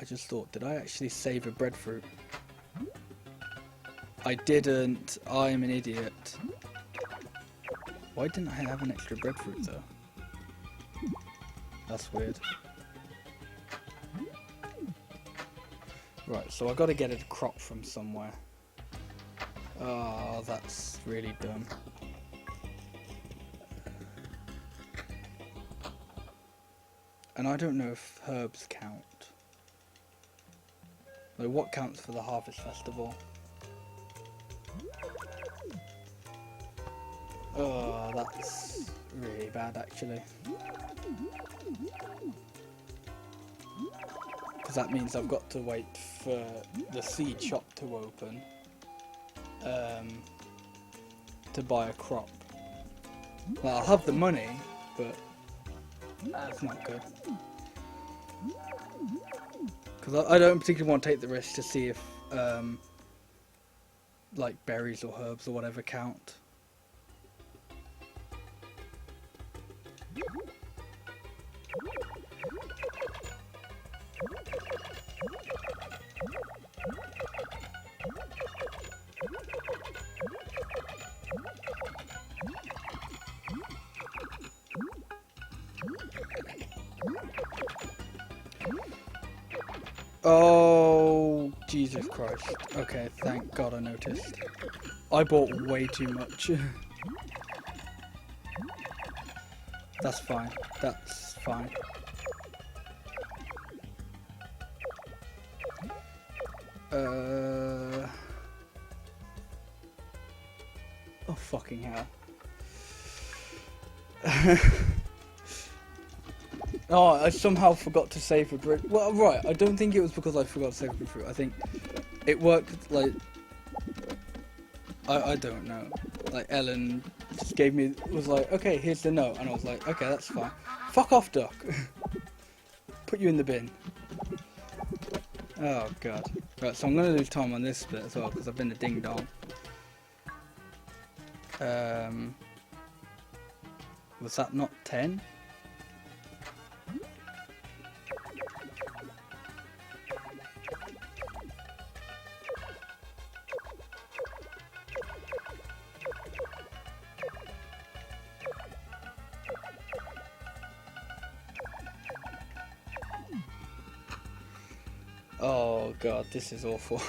I just thought, did I actually save a breadfruit? I didn't. I'm an idiot. Why didn't I have an extra breadfruit though? That's weird. Right, so I gotta get a crop from somewhere. Oh, that's really dumb. And I don't know if herbs count. Like, what counts for the Harvest Festival? Oh, that's really bad, actually. Because that means I've got to wait for the seed shop to open to buy a crop. Well, I'll have the money, but that's not good. Because I don't particularly want to take the risk to see if like berries or herbs or whatever count. Oh, Jesus Christ. Okay, thank God I noticed. I bought way too much. That's fine. That's fine. Oh, fucking hell. Oh, I somehow forgot to save a bread. Well, right, I don't think it was because I forgot to save a breadfruit. I think it worked, like, I don't know. Like, Ellen just gave me, was like, okay, here's the note. And I was like, okay, that's fine. Fuck off, duck. Put you in the bin. Oh, God. Right, so I'm going to lose time on this bit as well, because I've been a ding-dong. Was that not 10? Oh God, this is awful.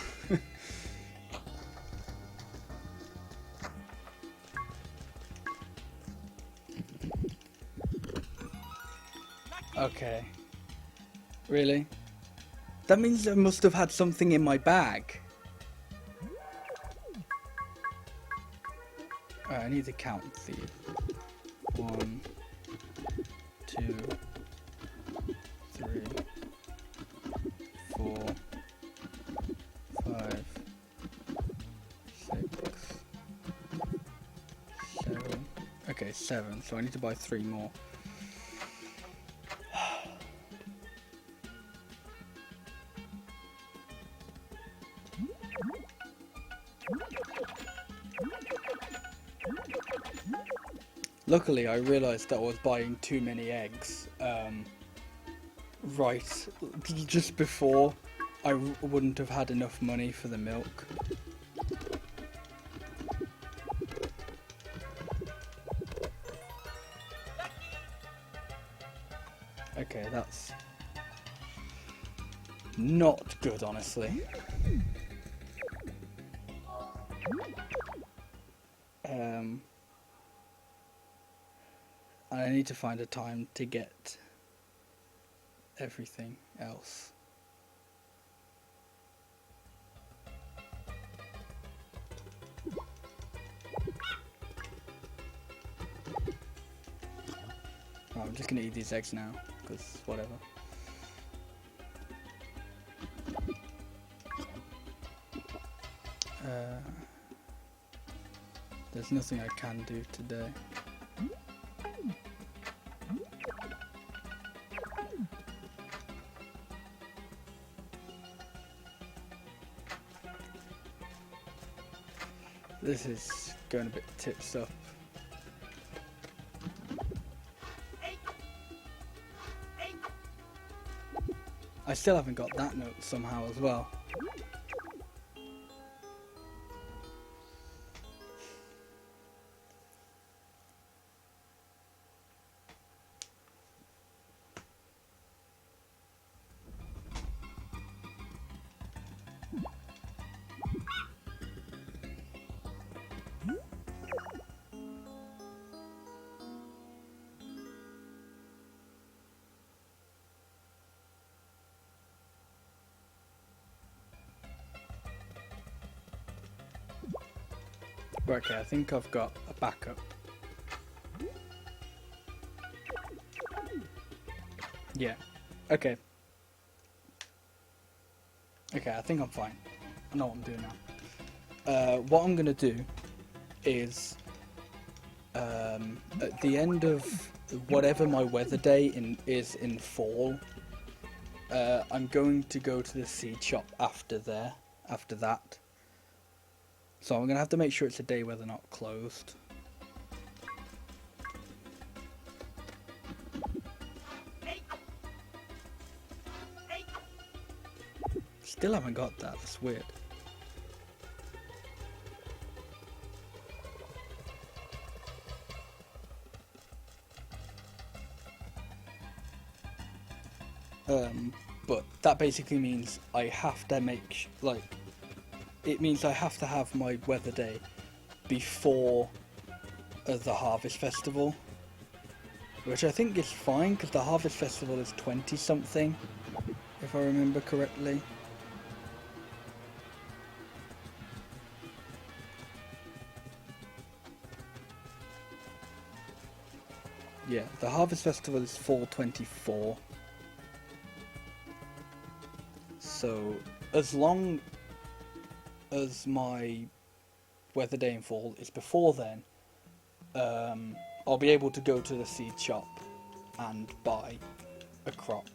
Okay. Really? That means I must have had something in my bag. Alright, I need to count these. 1, 2, 3, 4, 5, 6, 7. Okay, 7. So I need to buy 3 more. Luckily, I realised that I was buying too many eggs right just before I wouldn't have had enough money for the milk. Okay, that's not good, honestly. And I need to find a time to get everything else. Oh, I'm just gonna eat these eggs now, because whatever. There's nothing I can do today. This is going a bit tits up. I still haven't got that note somehow as well. Right, okay, I think I've got a backup. Yeah. Okay. Okay, I think I'm fine. I know what I'm doing now. What I'm gonna do is at the end of whatever my weather day is in fall, I'm going to go to the seed shop after that. So I'm gonna have to make sure it's a day where they're not closed. Still haven't got that, that's weird. But that basically means I have to make, like, it means I have to have my weather day before the Harvest Festival. Which I think is fine, because the Harvest Festival is 20 something, if I remember correctly. Yeah, the Harvest Festival is fall 24. So, as long as my weather day in fall is before then, I'll be able to go to the seed shop and buy a crop.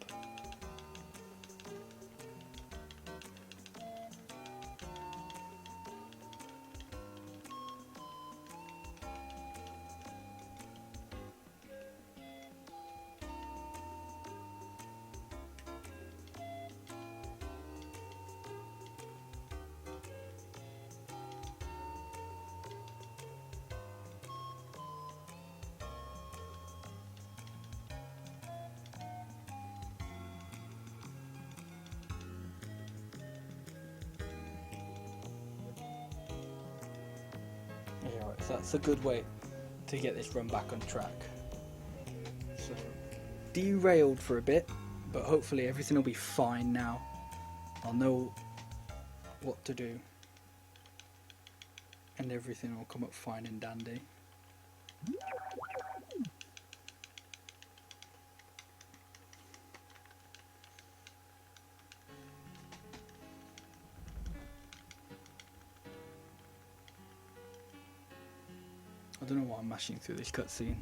Yeah, right, so that's a good way to get this run back on track. So, derailed for a bit, but hopefully everything will be fine now. I'll know what to do, and everything will come up fine and dandy. I don't know why I'm mashing through this cutscene.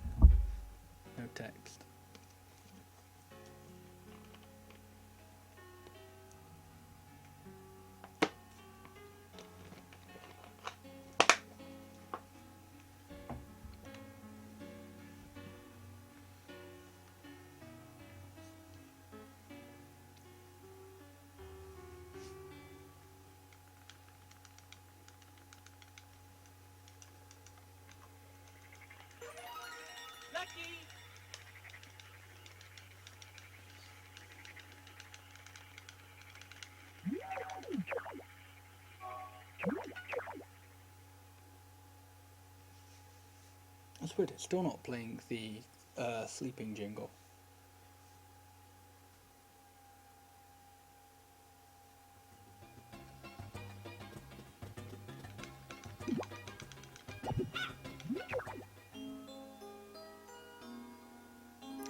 No text. That's weird, it's still not playing the sleeping jingle.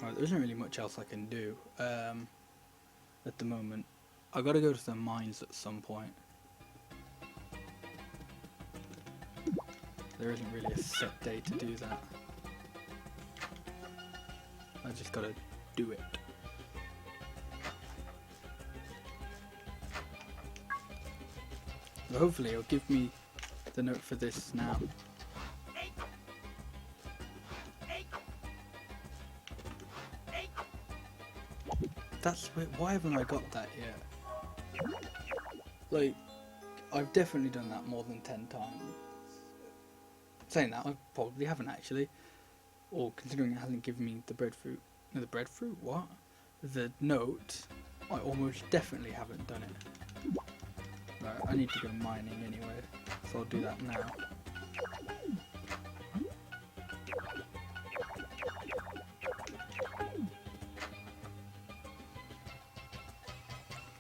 Right, there isn't really much else I can do at the moment. I gotta go to the mines at some point. There isn't really a set day to do that. I just gotta do it. But hopefully it'll give me the note for this now. That's why haven't I got that yet? Like, I've definitely done that more than 10 times. Saying that, I probably haven't actually. Or considering it hasn't given me the breadfruit. No, the breadfruit? What? The note, I almost definitely haven't done it. Right, I need to go mining anyway, so I'll do that now.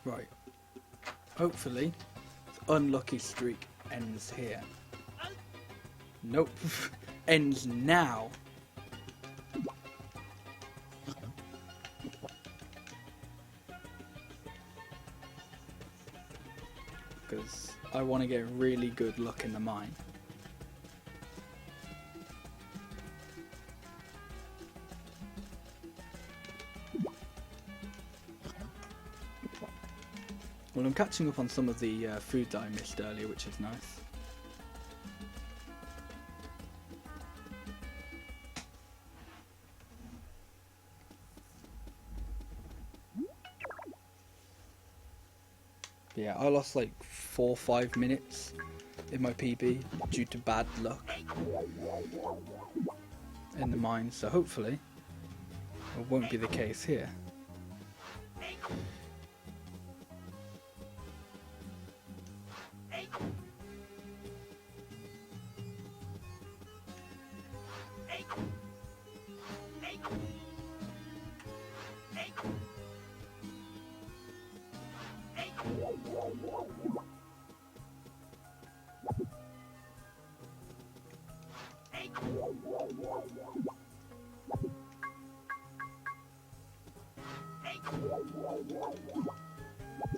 Right. Hopefully, the unlucky streak ends here. Nope. Ends now. Because I want to get really good luck in the mine. Well, I'm catching up on some of the food that I missed earlier, which is nice. Yeah, I lost like 4 or 5 minutes in my PB due to bad luck in the mine, so hopefully it won't be the case here.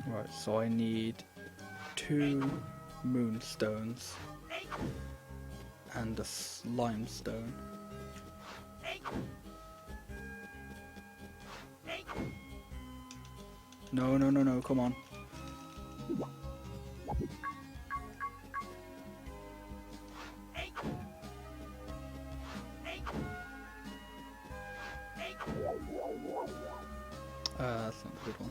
Right, so I need 2 moonstones and a limestone. No, no, no, no, come on. That's not a good one.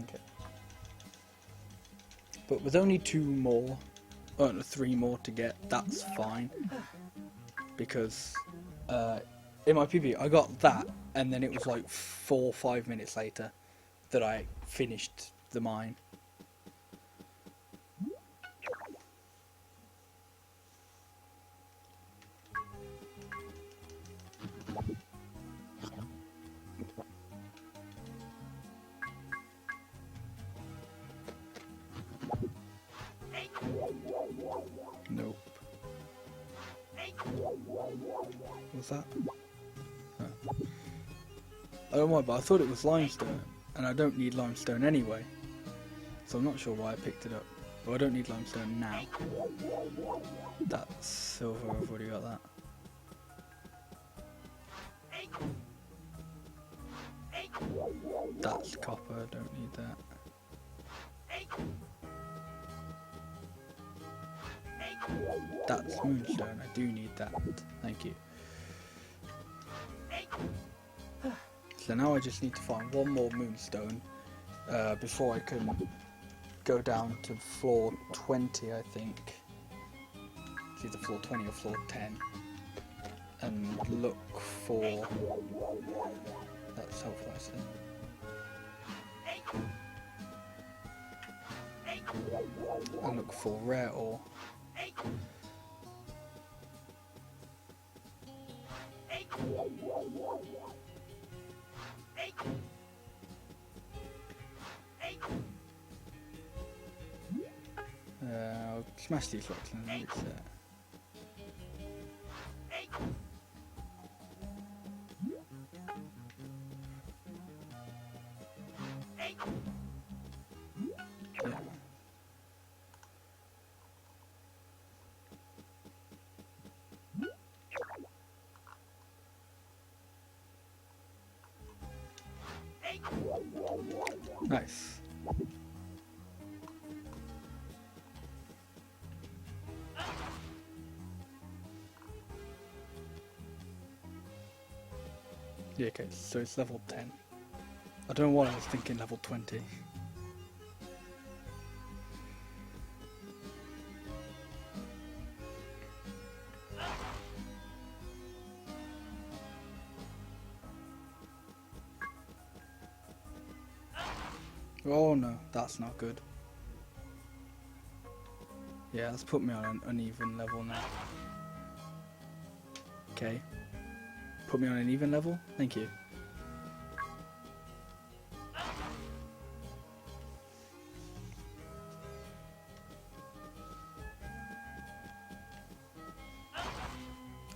Okay. But with only 2 more, 3 more to get, that's fine. Because in my PB, I got that, and then it was like 4 or 5 minutes later that I finished the mine. Nope. What's that? Oh. I don't know, but I thought it was limestone, and I don't need limestone anyway. So I'm not sure why I picked it up. But I don't need limestone now. That's silver, I've already got that. That's copper, I don't need that. That's moonstone, I do need that. Thank you. So now I just need to find one more moonstone before I can go down to floor 20, I think. It's either floor 20 or floor 10. And look for... That's helpful, I see. And look for rare ore. I'll smash these rocks and then it's there. Yeah. Nice. Yeah, okay, so it's level 10. I don't know why I was thinking level 20. Oh no, that's not good. Yeah, that's put me on an uneven level now. Okay. Put me on an even level? Thank you.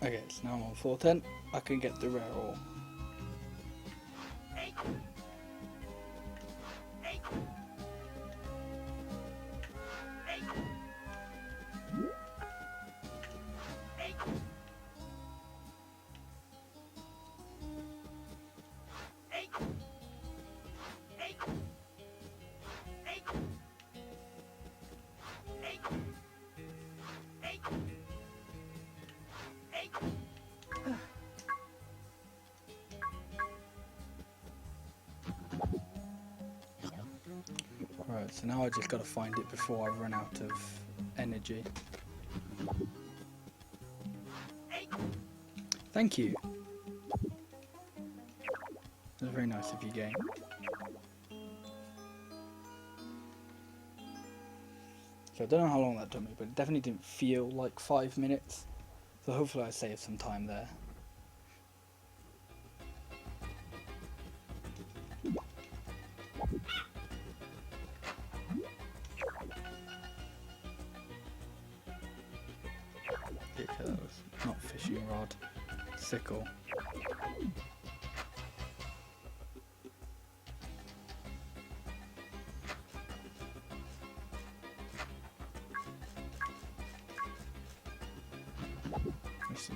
Okay, so now I'm on 410. I can get the rare ore. Right, so now I just gotta find it before I run out of energy. Thank you. That's very nice of you, game. So I don't know how long that took me, but it definitely didn't feel like 5 minutes. So hopefully I saved some time there. Okay, that was not fishing rod, sickle. Let's see.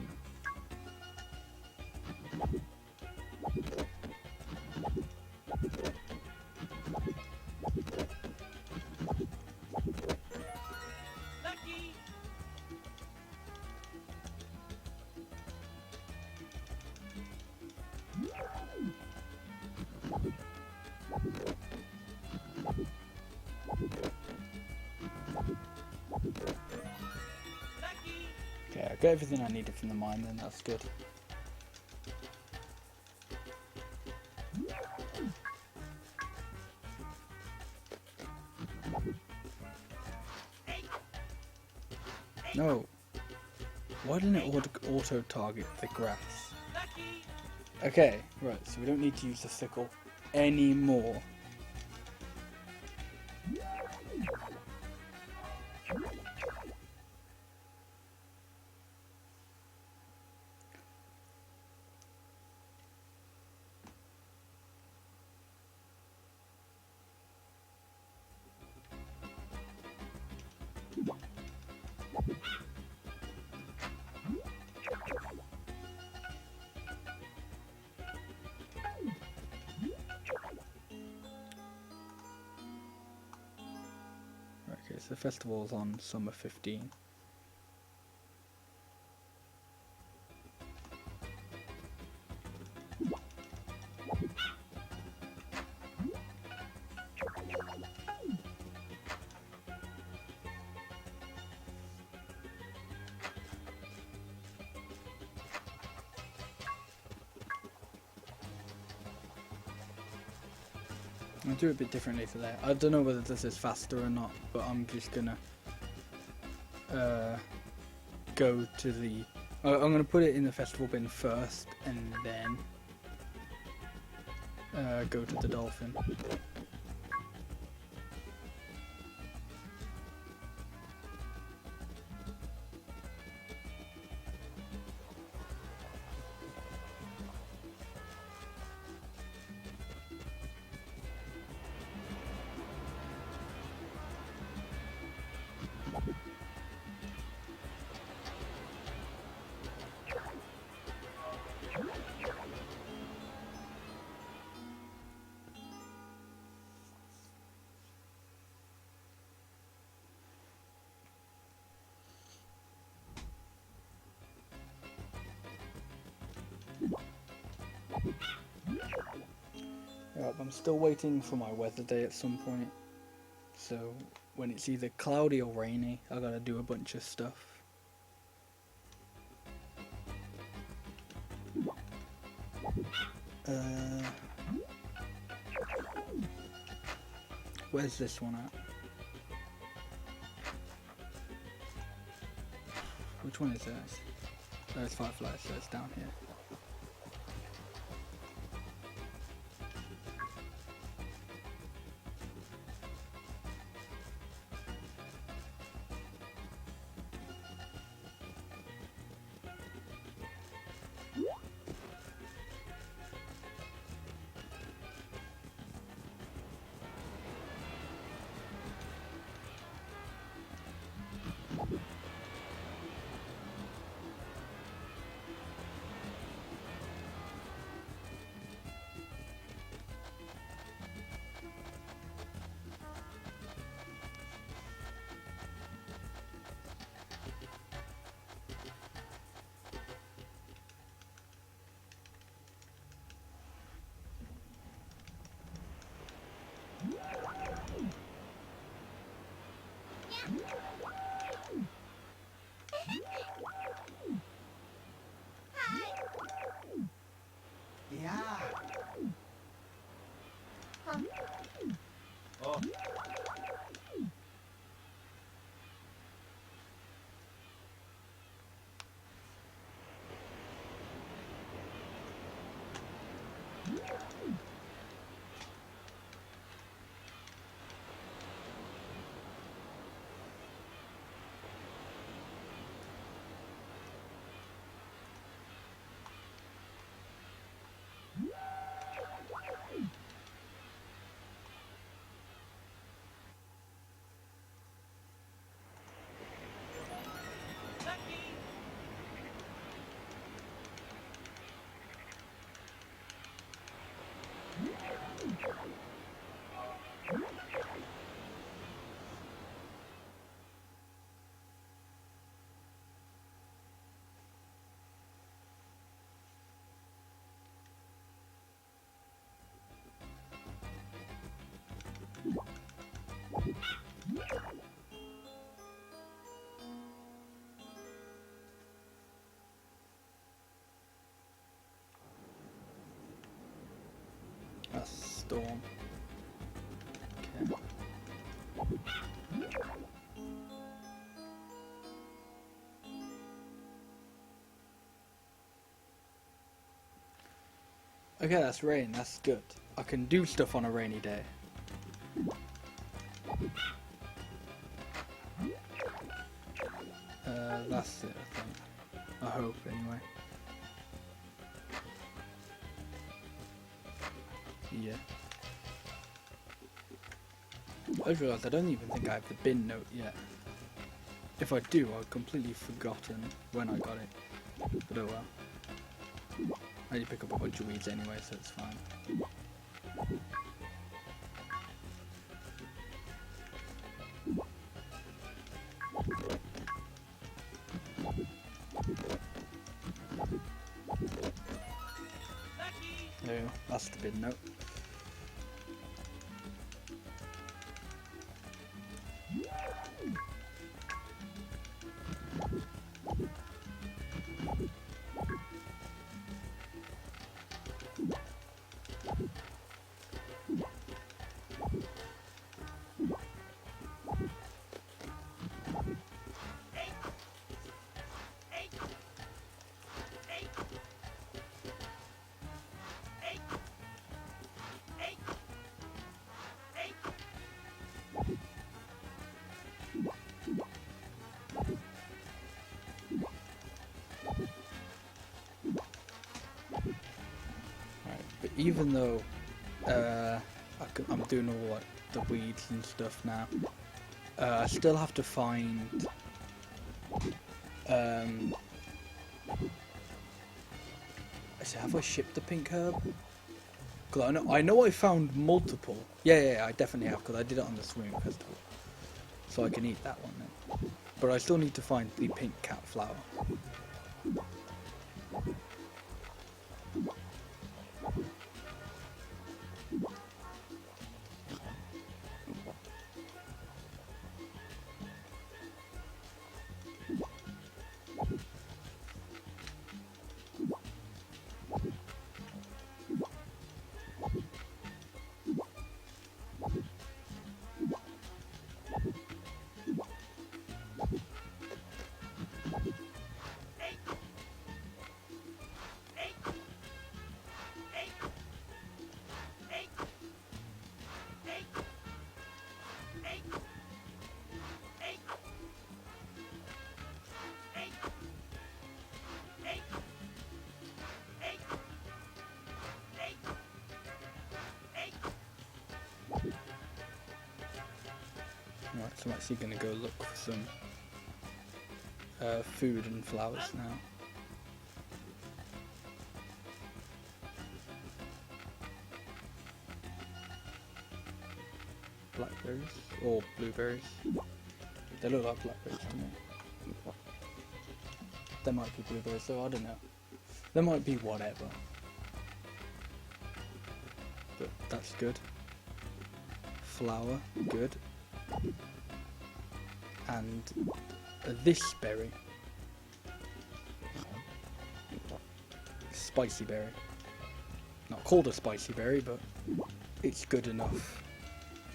Okay, I got everything I needed from the mine then, that's good. No. Why didn't it auto-target the grass? Okay, right, so we don't need to use the sickle anymore. Okay, so the festival's on summer 15. I'll do it a bit differently for that. I don't know whether this is faster or not, but I'm just gonna go to the... I'm gonna put it in the festival bin first, and then go to the dolphin. Right, I'm still waiting for my weather day at some point. So when it's either cloudy or rainy, I gotta do a bunch of stuff. Where's this one at? Which one is this? There's Fireflies, so it's down here. A storm. Okay. Okay, that's rain, that's good. I can do stuff on a rainy day. That's it, I think. I hope, anyway. Yeah. I just realised I don't even think I have the bin note yet. If I do, I've completely forgotten when I got it. But oh well. I need to pick up a bunch of weeds anyway, so it's fine. past the bin note. But even though I'm doing all like the weeds and stuff now, I still have to find have I shipped the pink herb? Cause I know I found multiple. Yeah, I definitely have, because I did it on the swimming festival, so I can eat that one then. But I still need to find the pink cat flower. Right, so I'm actually going to go look for some food and flowers now. Blackberries or blueberries. They look like blackberries to me. There might be blueberries though, I don't know. There might be whatever. But that's good. Flower, good. And this berry. Spicy berry. Not called a spicy berry, but it's good enough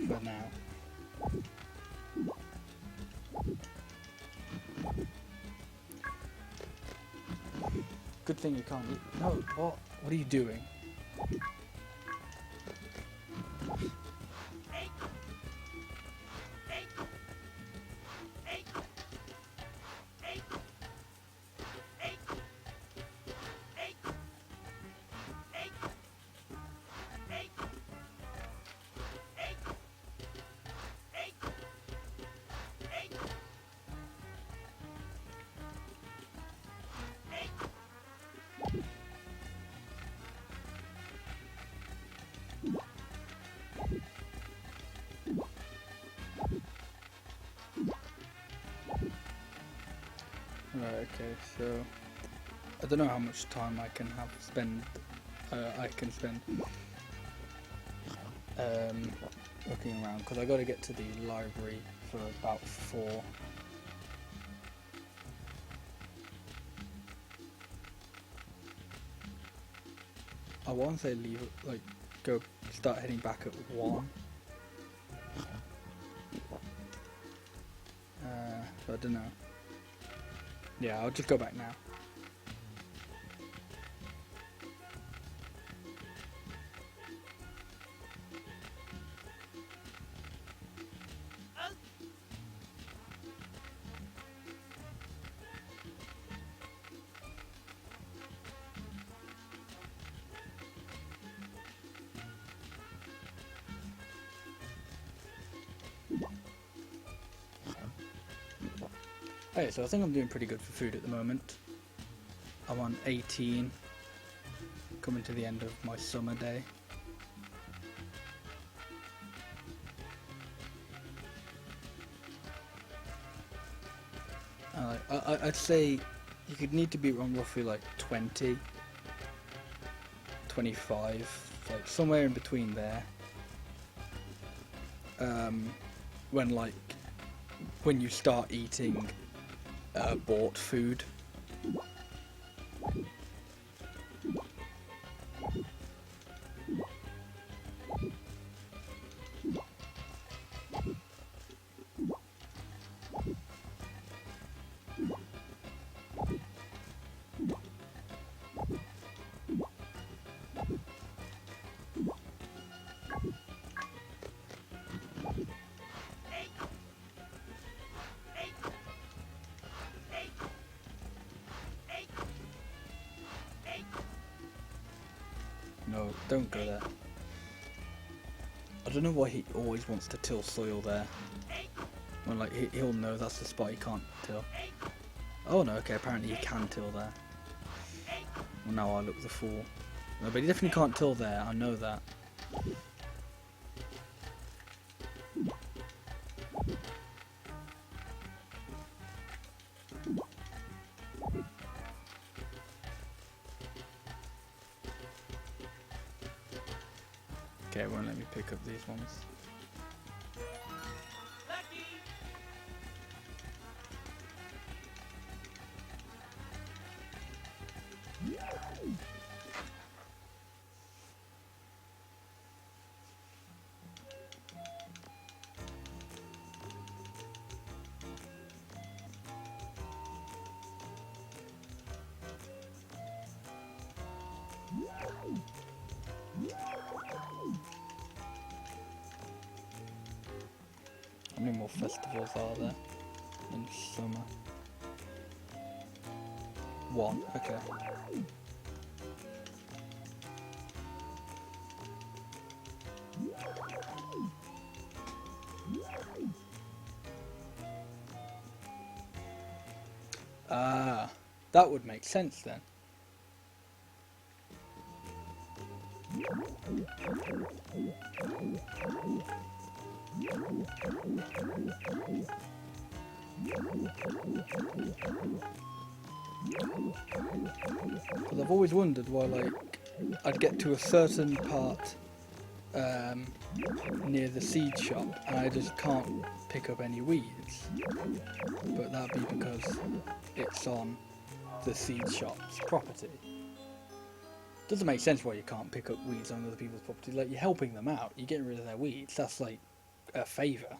for now. Good thing you can't eat. No, what? What are you doing? Right, okay, so I don't know how much time I can spend looking around, because I got to get to the library for about 4. I want to say start heading back at 1. So I don't know. Yeah, I'll just go back now. Hey, so I think I'm doing pretty good for food at the moment. I'm on 18, coming to the end of my summer day. I'd say you could need to be on roughly like 20, 25 So somewhere in between there. When you start eating bought food. No, don't go there. I don't know why he always wants to till soil there. When like he'll know that's the spot he can't till. Oh no, okay, apparently he can till there. Well, now I look the fool. No, but he definitely can't till there, I know that. Okay, it won't let me pick up these ones. How many more festivals are there in summer? One, okay. Ah, that would make sense then. Because I've always wondered why, like, I'd get to a certain part near the seed shop and I just can't pick up any weeds. But that'd be because it's on the seed shop's property. Doesn't make sense why you can't pick up weeds on other people's property. Like, you're helping them out, you're getting rid of their weeds. That's like a favour.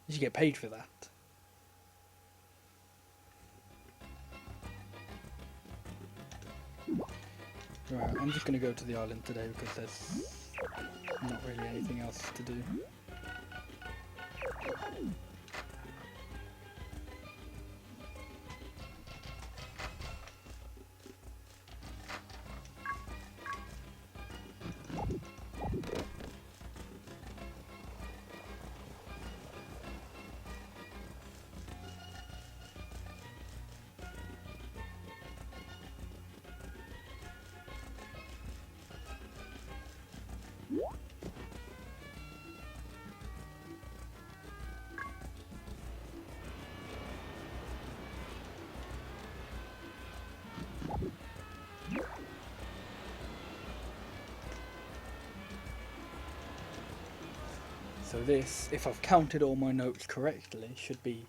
You should get paid for that. Right, I'm just going to go to the island today because there's not really anything else to do. So this, if I've counted all my notes correctly, should be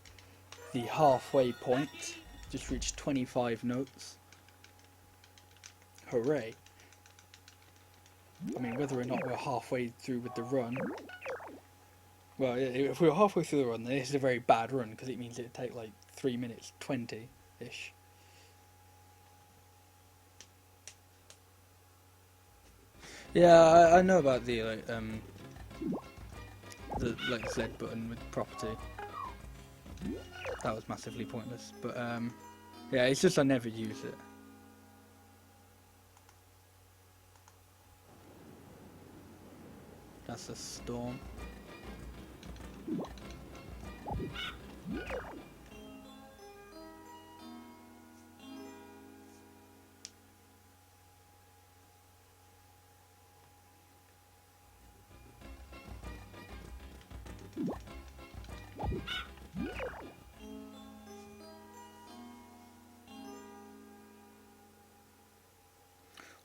the halfway point. Just reached 25 notes. Hooray. I mean, whether or not we're halfway through with the run. Well, if we were halfway through the run, then this is a very bad run, because it means it'd take like 3 minutes 20-ish. Yeah, I know about the Z button with property. That was massively pointless, but yeah, it's just I never use it. That's a storm.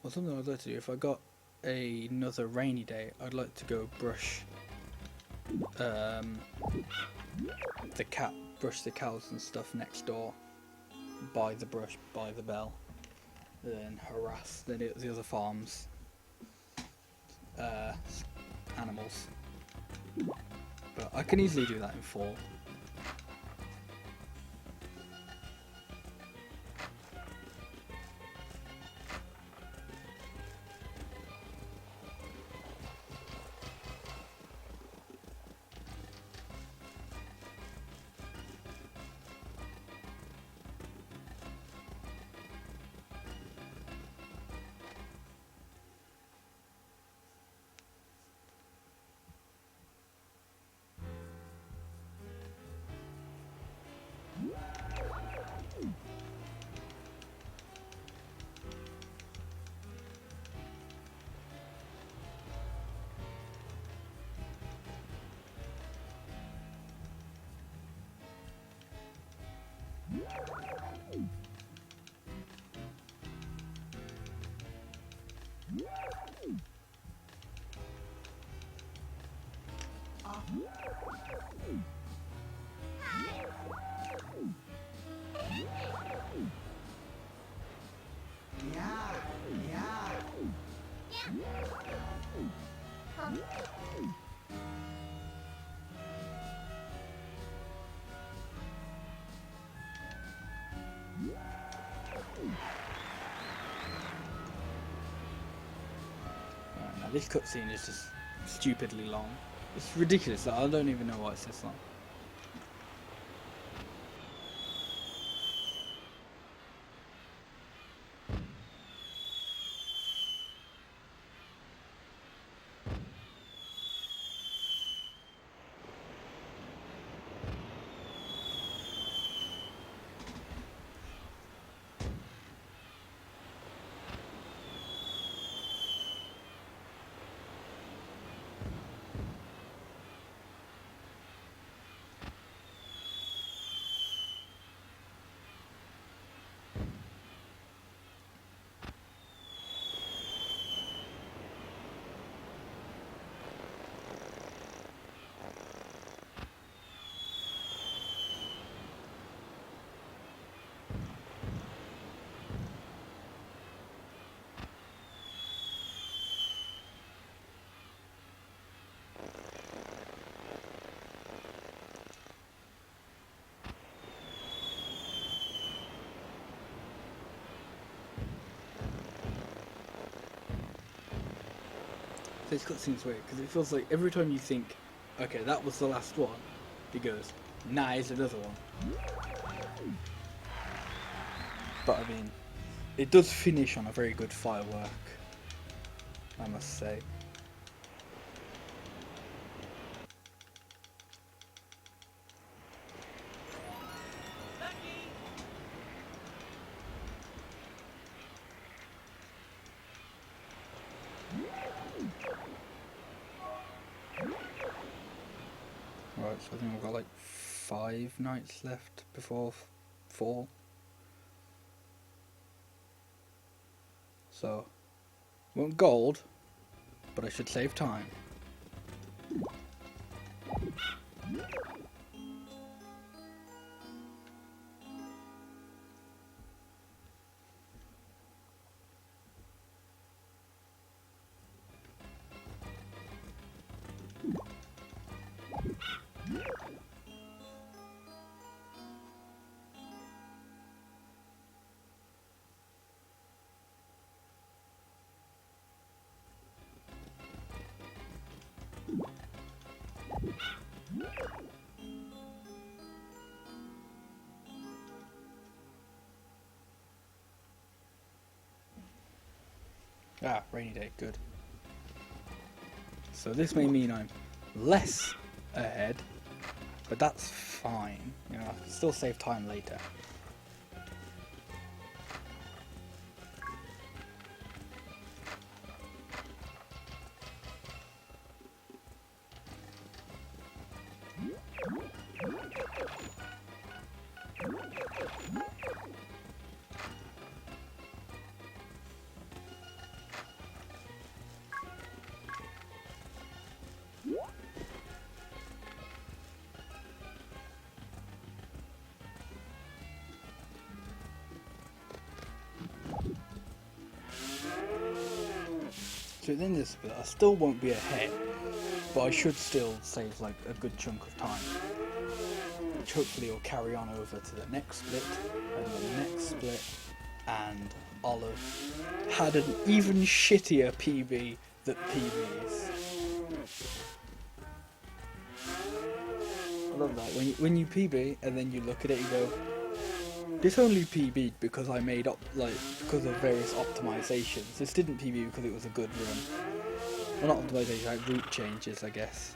Well, something I'd like to do, if I got another rainy day, I'd like to go brush brush the cows and stuff next door by the brush, by the bell, then harass the other farms animals. But I can easily do that in fall. Now this cutscene is just stupidly long. It's ridiculous. I don't even know why it's this long. This cutscene's weird because it feels like every time you think, okay, that was the last one, it goes, nah, it's another one. But I mean, it does finish on a very good firework, I must say. Right, so I think we've got like 5 nights left before fall. So, want gold, but I should save time. Ah, rainy day, good. So this may mean I'm less ahead, but that's fine. You know, I can still save time later. at the end of this bit, I still won't be ahead, but I should still save like a good chunk of time, which hopefully will carry on over to the next split, and the next split, and I'll have had an even shittier PB than PBs. I love that, when you PB and then you look at it and go, this only PB'd because I made up, like, because of various optimizations. This didn't PB because it was a good run. Well, not optimization, like route changes, I guess.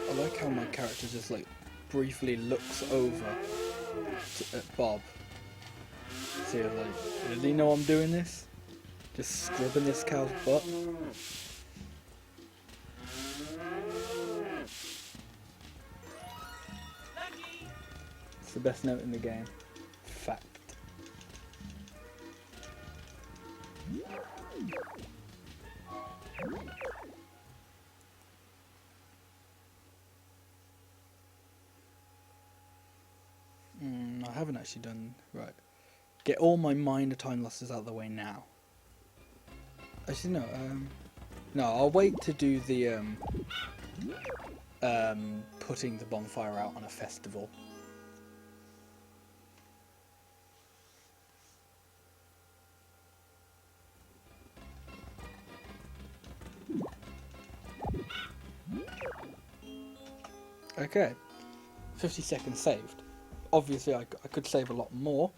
I like how my character just, like, briefly looks over at Bob. See, like, does he know I'm doing this? Just scrubbing this cow's butt. It's the best note in the game. Fact. I haven't actually done right. Get all my minor time losses out of the way now. Actually, no. No, I'll wait to do the putting the bonfire out on a festival. Okay, 50 seconds saved. Obviously, I could save a lot more,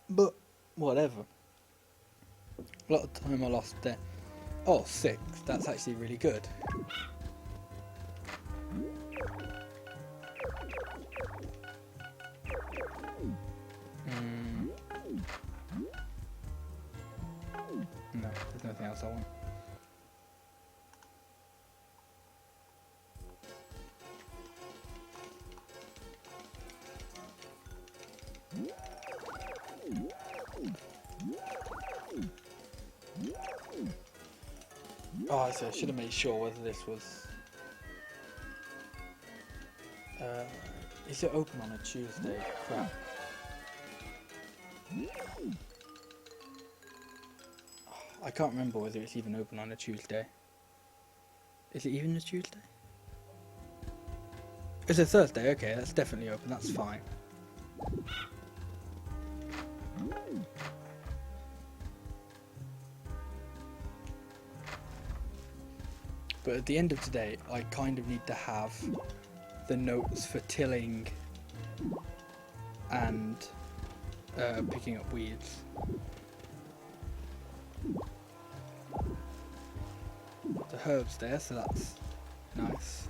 but whatever. A lot of time I lost there. Oh, 6. That's actually really good. No, there's nothing else I want. Oh, I should have made sure whether this was... is it open on a Tuesday? Crap. I can't remember whether it's even open on a Tuesday. Is it even a Tuesday? It's a Thursday, okay, that's definitely open, that's fine. But at the end of today, I kind of need to have the notes for tilling and picking up weeds. The herbs there, so that's nice.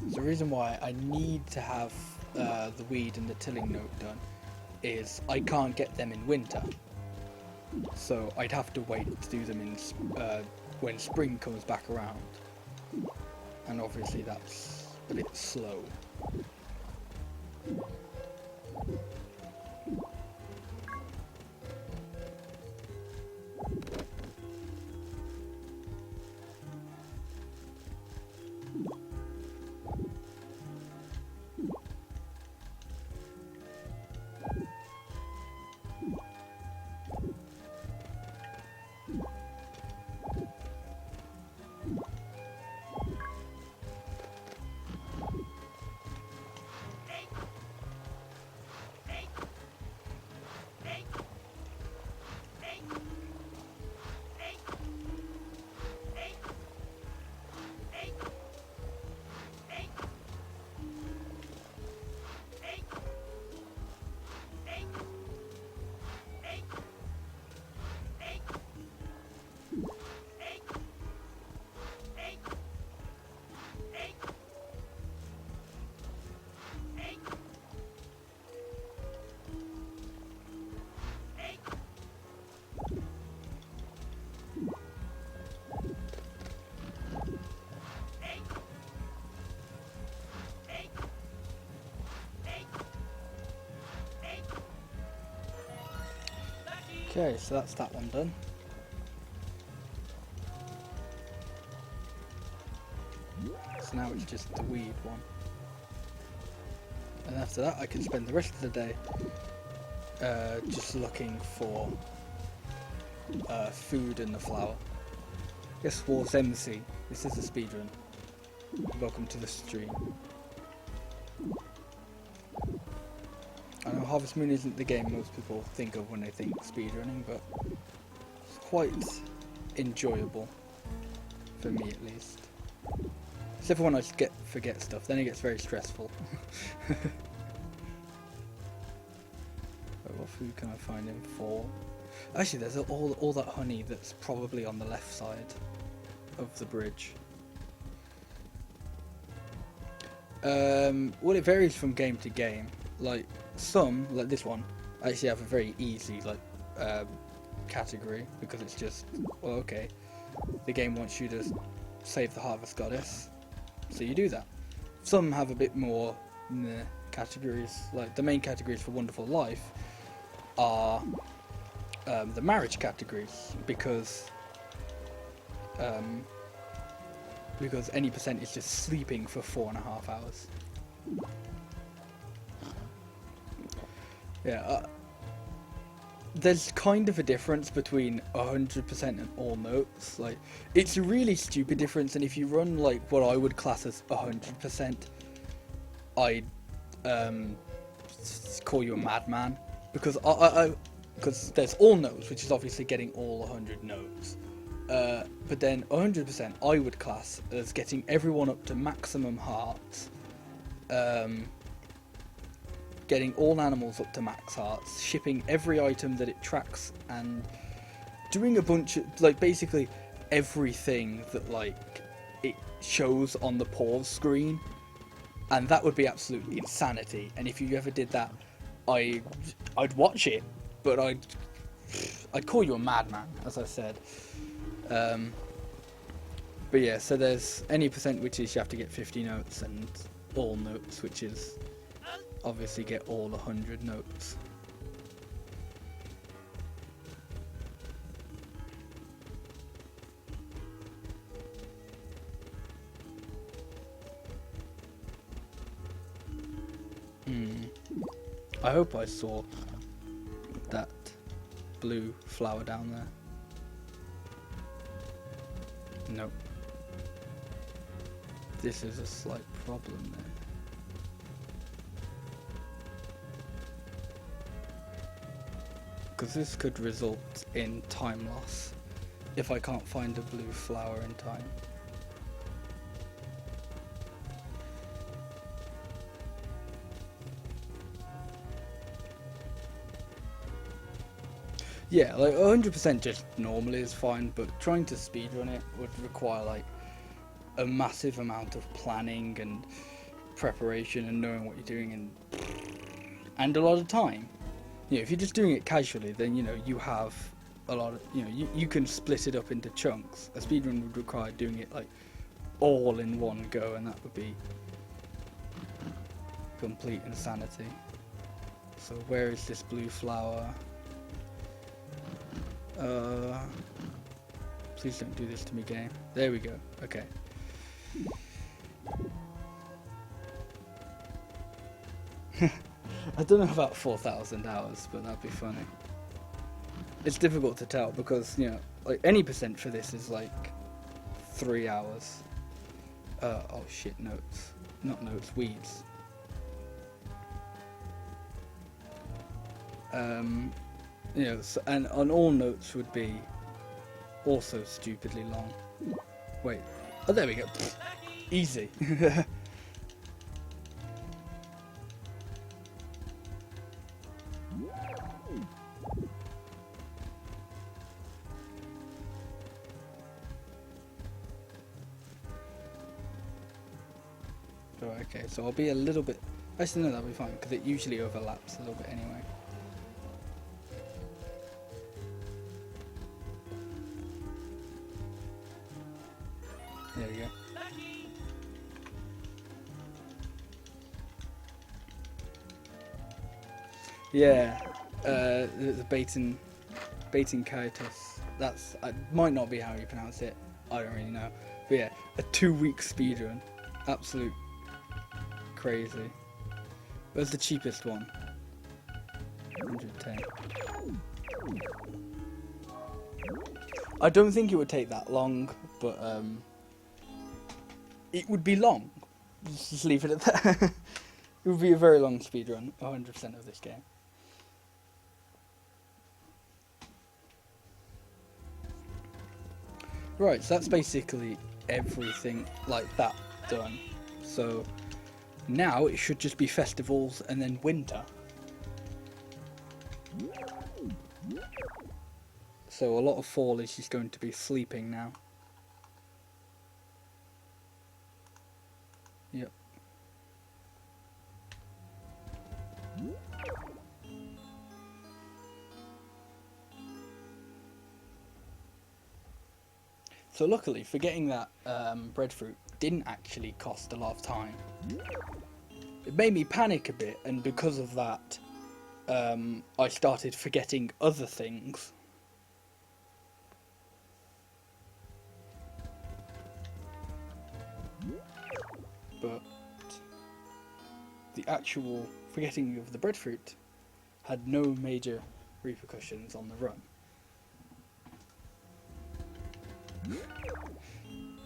The reason why I need to have the weed and the tilling note done is I can't get them in winter, so I'd have to wait to do them in when spring comes back around, and obviously that's a bit slow. Okay, so that's that one done. So now it's just the weed one. And after that I can spend the rest of the day just looking for food in the flower. Yes, Wars MC. This is a speedrun. Welcome to the stream. I know Harvest Moon isn't the game most people think of when they think speedrunning, but it's quite enjoyable. For me at least. Except for when I forget stuff, then it gets very stressful. What food can I find in 4? Actually, there's all that honey that's probably on the left side of the bridge. Well, it varies from game to game. Like some, like this one, actually have a very easy category because it's just, well, okay, the game wants you to save the Harvest Goddess, so you do that. Some have a bit more categories. Like the main categories for Wonderful Life are the marriage categories because any percent is just sleeping for 4.5 hours. Yeah, there's kind of a difference between 100% and all notes. Like, it's a really stupid difference, and if you run like what I would class as 100%, I'd call you a madman, because because there's all notes, which is obviously getting all 100 notes. But then 100% I would class as getting everyone up to maximum hearts, getting all animals up to max hearts, shipping every item that it tracks, and doing a bunch of, like, basically everything that, like, it shows on the pause screen, and that would be absolute insanity. And if you ever did that, I'd watch it, but I'd call you a madman, as I said. But yeah, so there's any percent, which is you have to get 50 notes, and all notes, which is obviously get all 100 notes. I hope I saw that blue flower down there. Nope. This is a slight problem there. Because this could result in time loss if I can't find a blue flower in time. Yeah, like 100% just normally is fine, but trying to speedrun it would require like a massive amount of planning and preparation and knowing what you're doing, and a lot of time. You know, if you're just doing it casually, then, you know, you have a lot of, you know, you can split it up into chunks. A speedrun would require doing it like all in one go, and that would be complete insanity. So where is this blue flower? Please don't do this to me, game. There we go. Okay. I don't know about 4,000 hours, but that'd be funny. It's difficult to tell because, you know, like any percent for this is like 3 hours. Oh shit, notes. Not notes, weeds. You know, so, and on all notes would be also stupidly long. Wait. Oh, there we go. Easy. Oh, okay, so I'll be a little bit... Actually, no, that'll be fine, because it usually overlaps a little bit anyway. There we go. Yeah, the baiting Baiting Coitus. That's might not be how you pronounce it. I don't really know. But yeah, a 2-week speedrun. Absolute crazy. Where's the cheapest one? 110. I don't think it would take that long, but it would be long. Just leave it at that. It would be a very long speedrun, 100% of this game. Right, so that's basically everything like that done. So now it should just be festivals and then winter. So a lot of fall is just going to be sleeping now. Yep. So luckily, for getting that breadfruit didn't actually cost a lot of time. It made me panic a bit, and because of that, I started forgetting other things. But the actual forgetting of the breadfruit had no major repercussions on the run.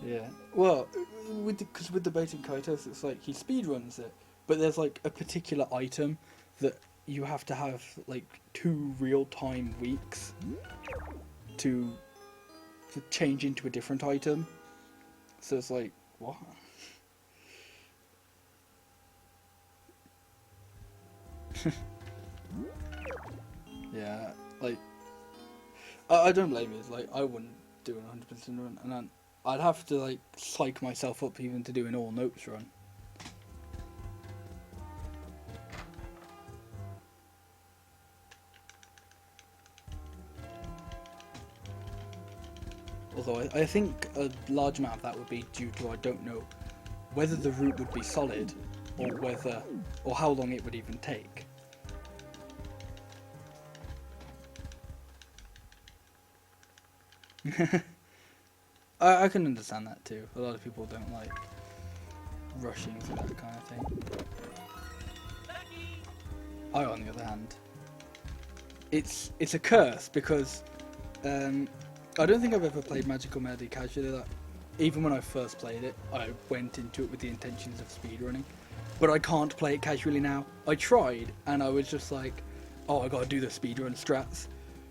Yeah, well, because with the Baiting Coitus, it's like he speedruns it, but there's like a particular item that you have to have like 2 real-time weeks to change into a different item. So it's like, what? Yeah, like, I don't blame you. It's like, I wouldn't do an 100% run, and then I'd have to like psych myself up even to do an all notes run. Although I think a large amount of that would be due to I don't know whether the route would be solid or how long it would even take. I can understand that too. A lot of people don't like rushing through that kind of thing. I, on the other hand, it's a curse because I don't think I've ever played Magical Melody casually. Like, even when I first played it, I went into it with the intentions of speedrunning, but I can't play it casually now. I tried, and I was just like, oh, I gotta do the speedrun strats.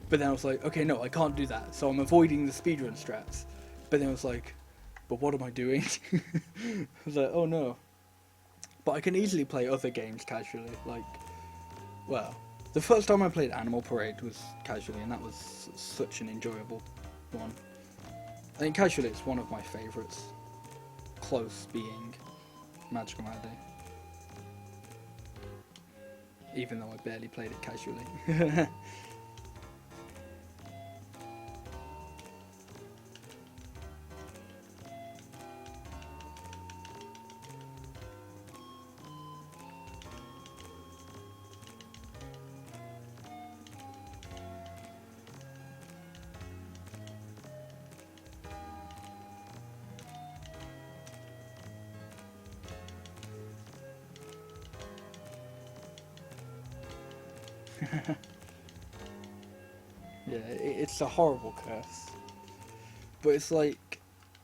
But then I was like, okay, no, I can't do that, so I'm avoiding the speedrun strats. But then I was like, but what am I doing? I was like, oh no. But I can easily play other games casually, like, well, the first time I played Animal Parade was casually, and that was such an enjoyable one. I think casually it's one of my favourites, close being Magical Melody. Even though I barely played it casually. Yeah, it's a horrible curse. But it's like,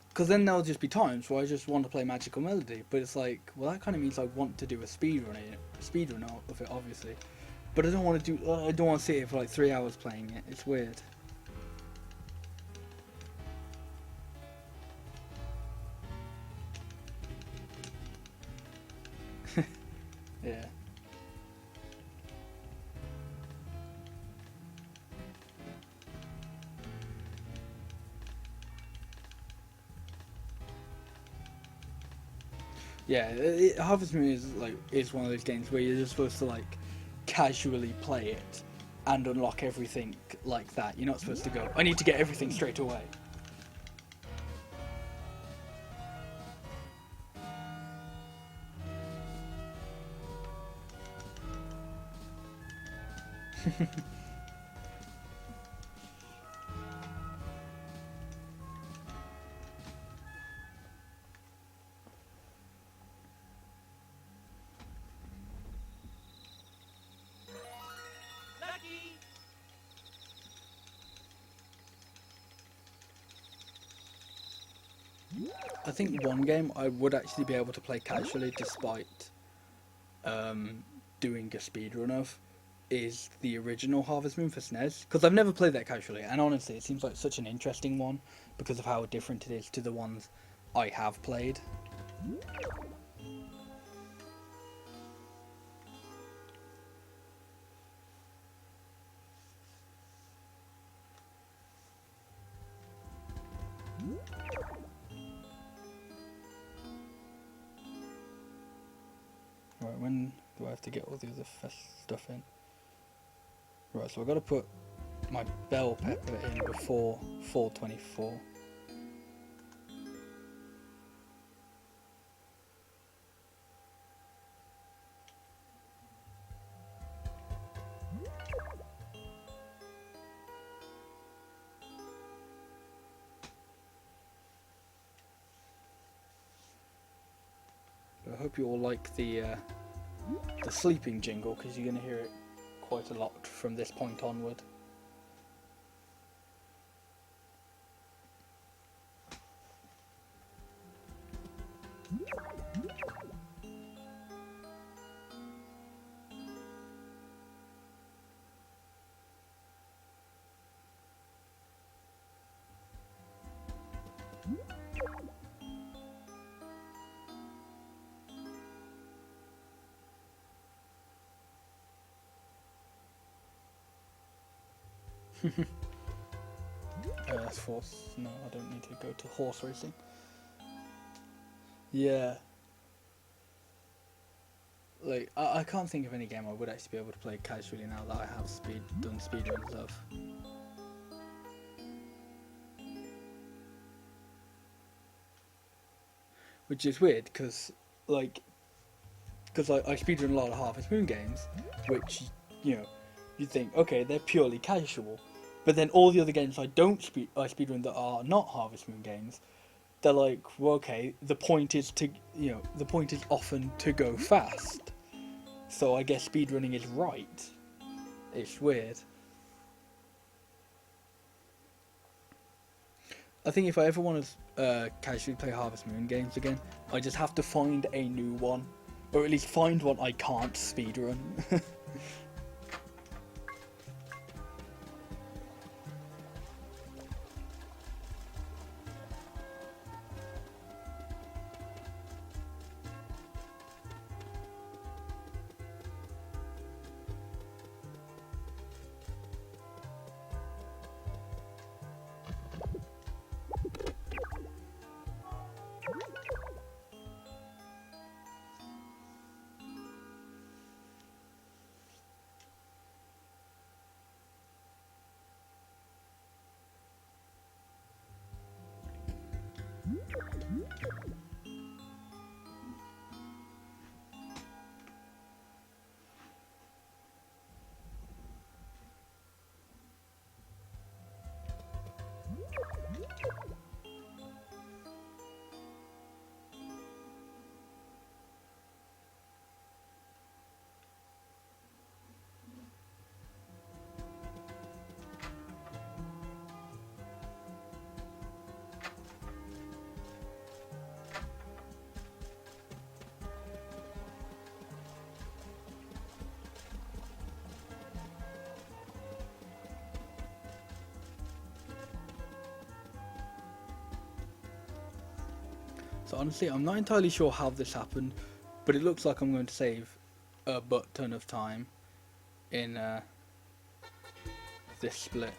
because then there'll just be times where I just want to play Magical Melody, but it's like, well, that kind of means I want to do a speedrun of it, obviously. But I don't want to do. I don't want to sit here for like 3 hours playing it. It's weird. Yeah. Yeah, Harvest Moon is one of those games where you're just supposed to like casually play it and unlock everything like that. You're not supposed to go, I need to get everything straight away. I think one game I would actually be able to play casually despite doing a speedrun of is the original Harvest Moon for SNES, because I've never played that casually, and honestly it seems like such an interesting one because of how different it is to the ones I have played. Right, when do I have to get all the other stuff in? Right, so I've got to put my bell pepper in before 424. I hope you all like the sleeping jingle, because you're going to hear it quite a lot from this point onward. That's force. No, I don't need to go to horse racing. Yeah. Like, I can't think of any game I would actually be able to play casually now that I have done speedruns of. Which is weird, because I speedrun a lot of Harvest Moon games, which, you know, you think, okay, they're purely casual. But then all the other games I speedrun that are not Harvest Moon games, they're like, well, okay, the point is often to go fast. So I guess speedrunning is right. It's weird. I think if I ever want to casually play Harvest Moon games again, I just have to find a new one. Or at least find one I can't speedrun. So honestly, I'm not entirely sure how this happened, but it looks like I'm going to save a butt ton of time in this split.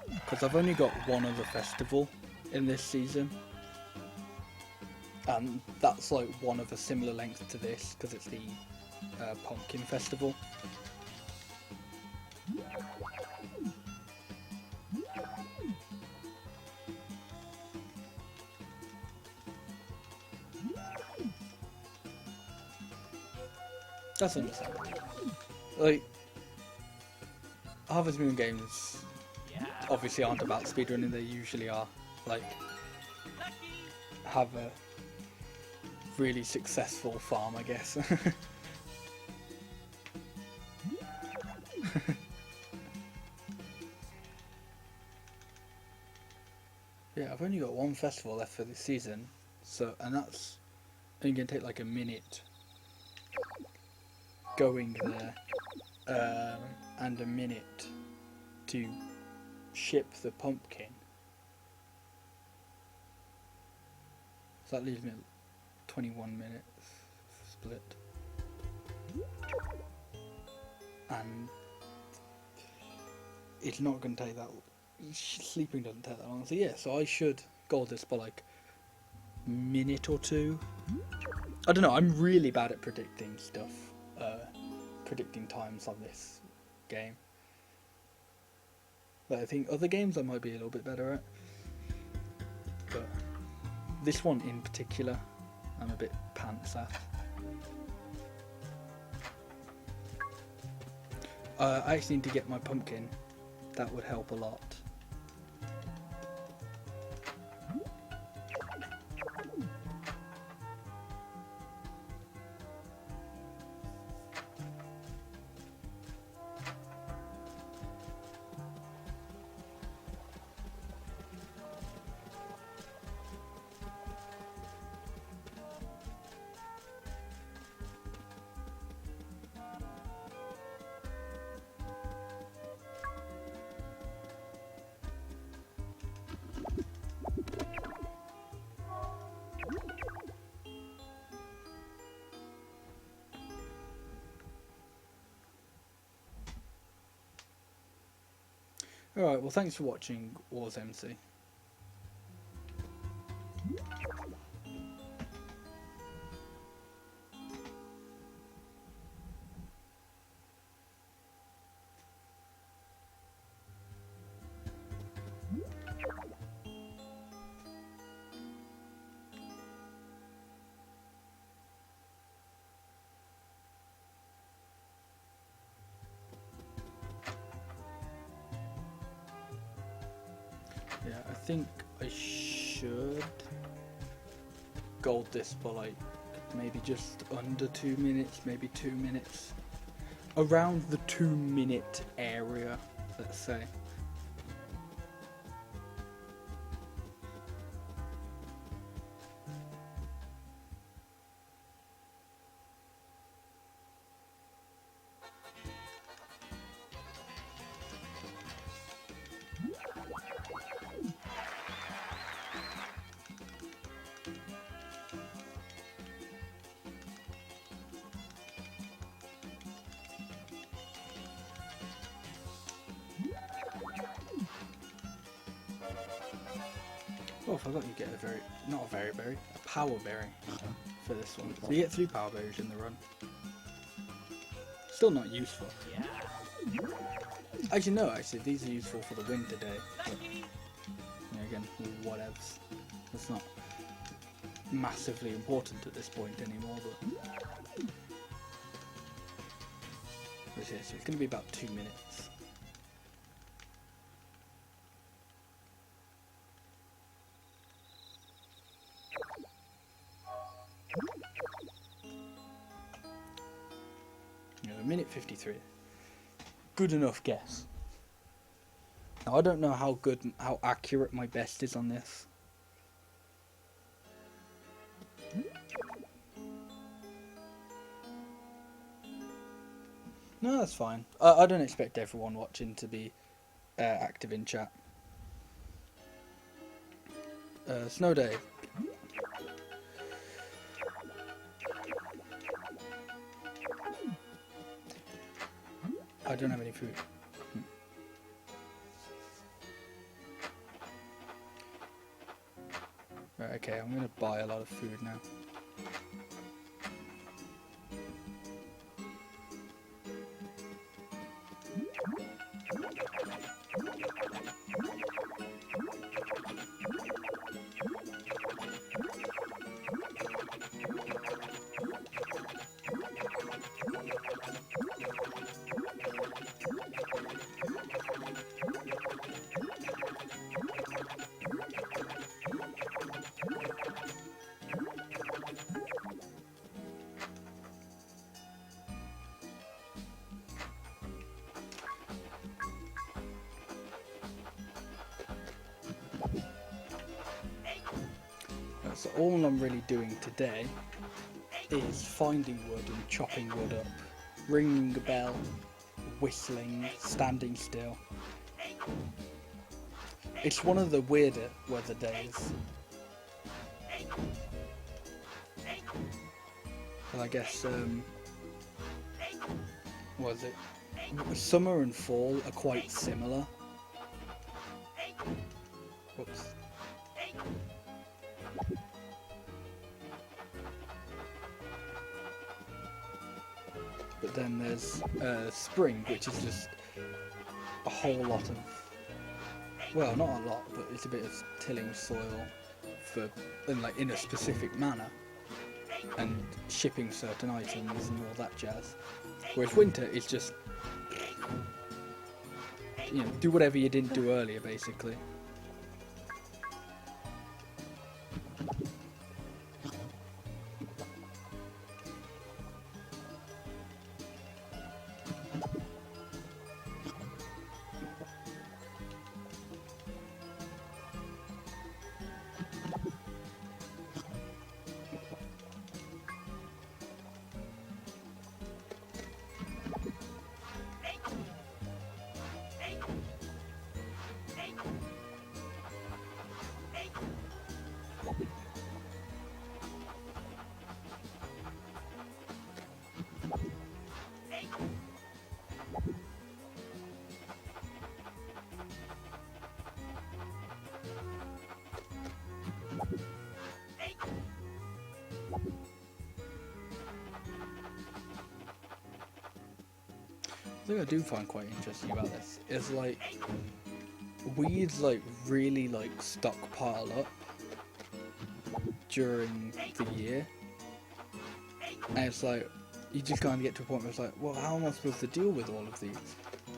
Because I've only got one other festival in this season. And that's like one of a similar length to this, because it's the Pumpkin Festival. That's understandable. Like, Harvest Moon games obviously aren't about speedrunning, they usually are. Like, have a really successful farm, I guess. I've only got one festival left for this season, and that's only going to take like a minute going there, and a minute to ship the pumpkin. So that leaves me 21 minutes split. And it's not going to take that. Sleeping doesn't take that long. So yeah, so I should goal this by like a minute or two. I don't know. I'm really bad at predicting stuff, predicting times on this game. But I think other games I might be a little bit better at. But this one in particular, I'm a bit pants at. I actually need to get my pumpkin. That would help a lot. Alright, well thanks for watching Wars MC. Yeah, I think I should gold this for like maybe just under 2 minutes, maybe 2 minutes. Around the 2-minute area, let's say. Oh, I forgot you get not a very berry, a power berry for this one. So you get 3 power berries in the run. Still not useful. Actually, no, these are useful for the winter day. But, again, whatevs. It's not massively important at this point anymore, but... Okay, so it's going to be about 2 minutes. A minute 53. Good enough guess. Now I don't know how accurate my best is on this. No, that's fine. I don't expect everyone watching to be active in chat. Snow Day. I don't have any food. Right, okay, I'm gonna buy a lot of food now. So all I'm really doing today is finding wood and chopping wood up, ringing a bell, whistling, standing still. It's one of the weirder weather days. And I guess, what is it? Summer and fall are quite similar. Whoops. But then there's spring, which is just a whole lot of, well, not a lot, but it's a bit of tilling soil in a specific manner, and shipping certain items and all that jazz. Whereas winter is just, do whatever you didn't do earlier, basically. The thing I do find quite interesting about this is weeds really stockpile up during the year, and it's you just kind of get to a point where it's well, how am I supposed to deal with all of these?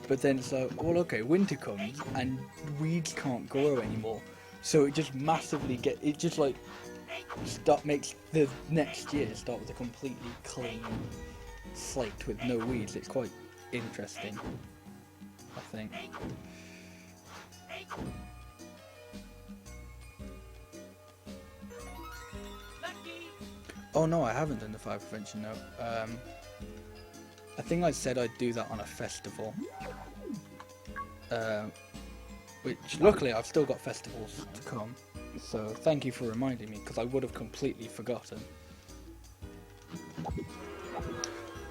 But then it's well, okay, winter comes and weeds can't grow anymore, so it just massively makes the next year start with a completely clean slate with no weeds. It's quite interesting, I think. Oh no, I haven't done the fire prevention note. I think I said I'd do that on a festival. Which luckily I've still got festivals to come. So thank you for reminding me, because I would have completely forgotten.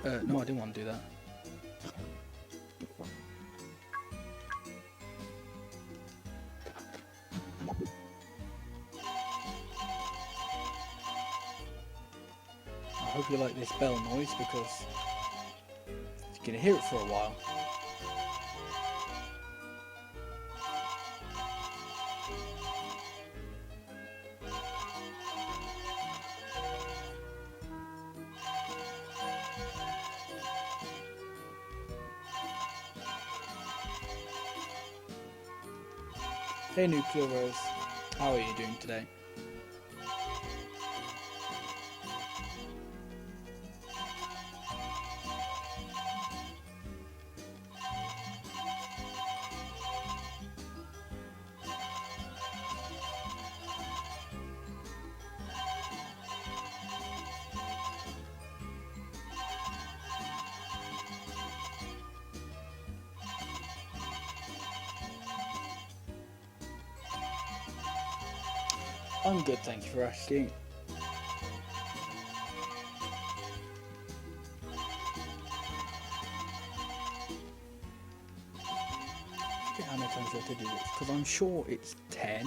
No, I didn't want to do that. I hope you like this bell noise, because you're going to hear it for a while. Hey Nuclear Rose, how are you doing today? I'm good, thank you for asking. How many times I have to do this? Because I'm sure it's 10.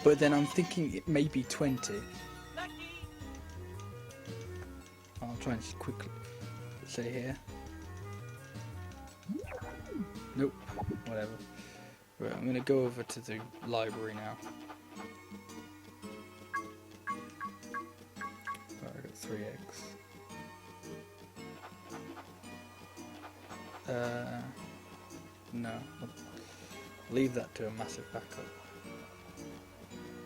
But then I'm thinking it may be 20. I'll try and quickly say here. Nope, whatever. Right, I'm going to go over to the library now. Right, I got 3 eggs. No, I'll leave that to a massive backup.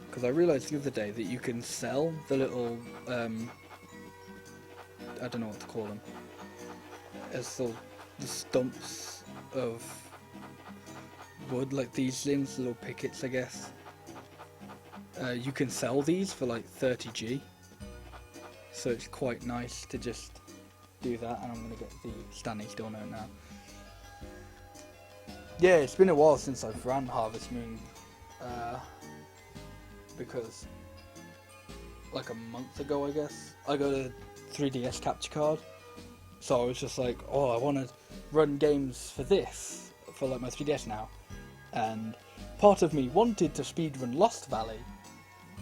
Because I realised the other day that you can sell the little, I don't know what to call them, as the stumps of wood, like these things, little pickets, I guess. you can sell these for like 30G, so it's quite nice to just do that. And I'm gonna get the standing still note now. Yeah, it's been a while since I've ran Harvest Moon, because like a month ago, I guess, I got a 3DS capture card, so I was just like, oh, I want to run games for this, for like my 3DS now, and part of me wanted to speedrun Lost Valley,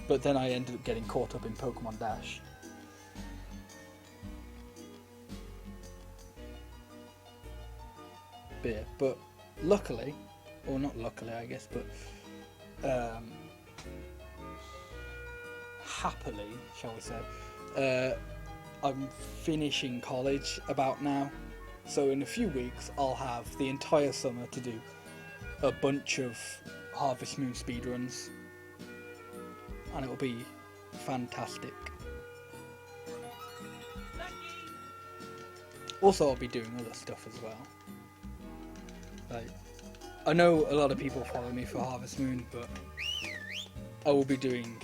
but then I ended up getting caught up in Pokemon Dash. Beer, but luckily, or not luckily I guess, but happily, shall we say, I'm finishing college about now, so in a few weeks I'll have the entire summer to do a bunch of Harvest Moon speedruns, and it'll be fantastic. Also, I'll be doing other stuff as well. Like, I know a lot of people follow me for Harvest Moon, but I will be doing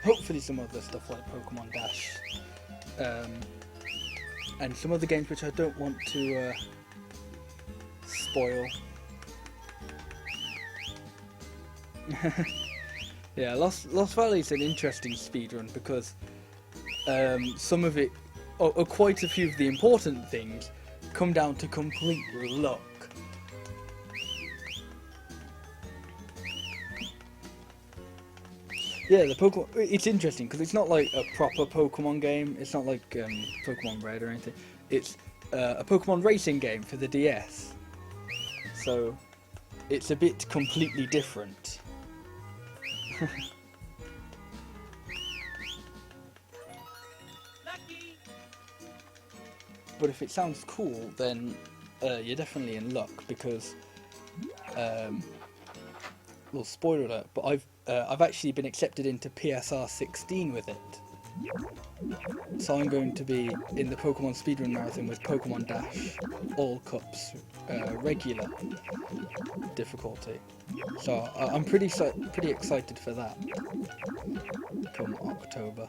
hopefully some other stuff like Pokemon Dash, and some other games which I don't want to spoil. Yeah, Lost Valley is an interesting speedrun because some of it, or quite a few of the important things, come down to complete luck. Yeah, the Pokemon, it's interesting because it's not like a proper Pokemon game. It's not like Pokemon Red or anything. It's a Pokemon racing game for the DS. So it's a bit completely different. But if it sounds cool, then you're definitely in luck because, well, spoiler alert, but I've actually been accepted into PSR 16 with it. So I'm going to be in the Pokemon Speedrun Marathon with Pokemon Dash, all cups, regular difficulty. So I'm pretty excited for that come October.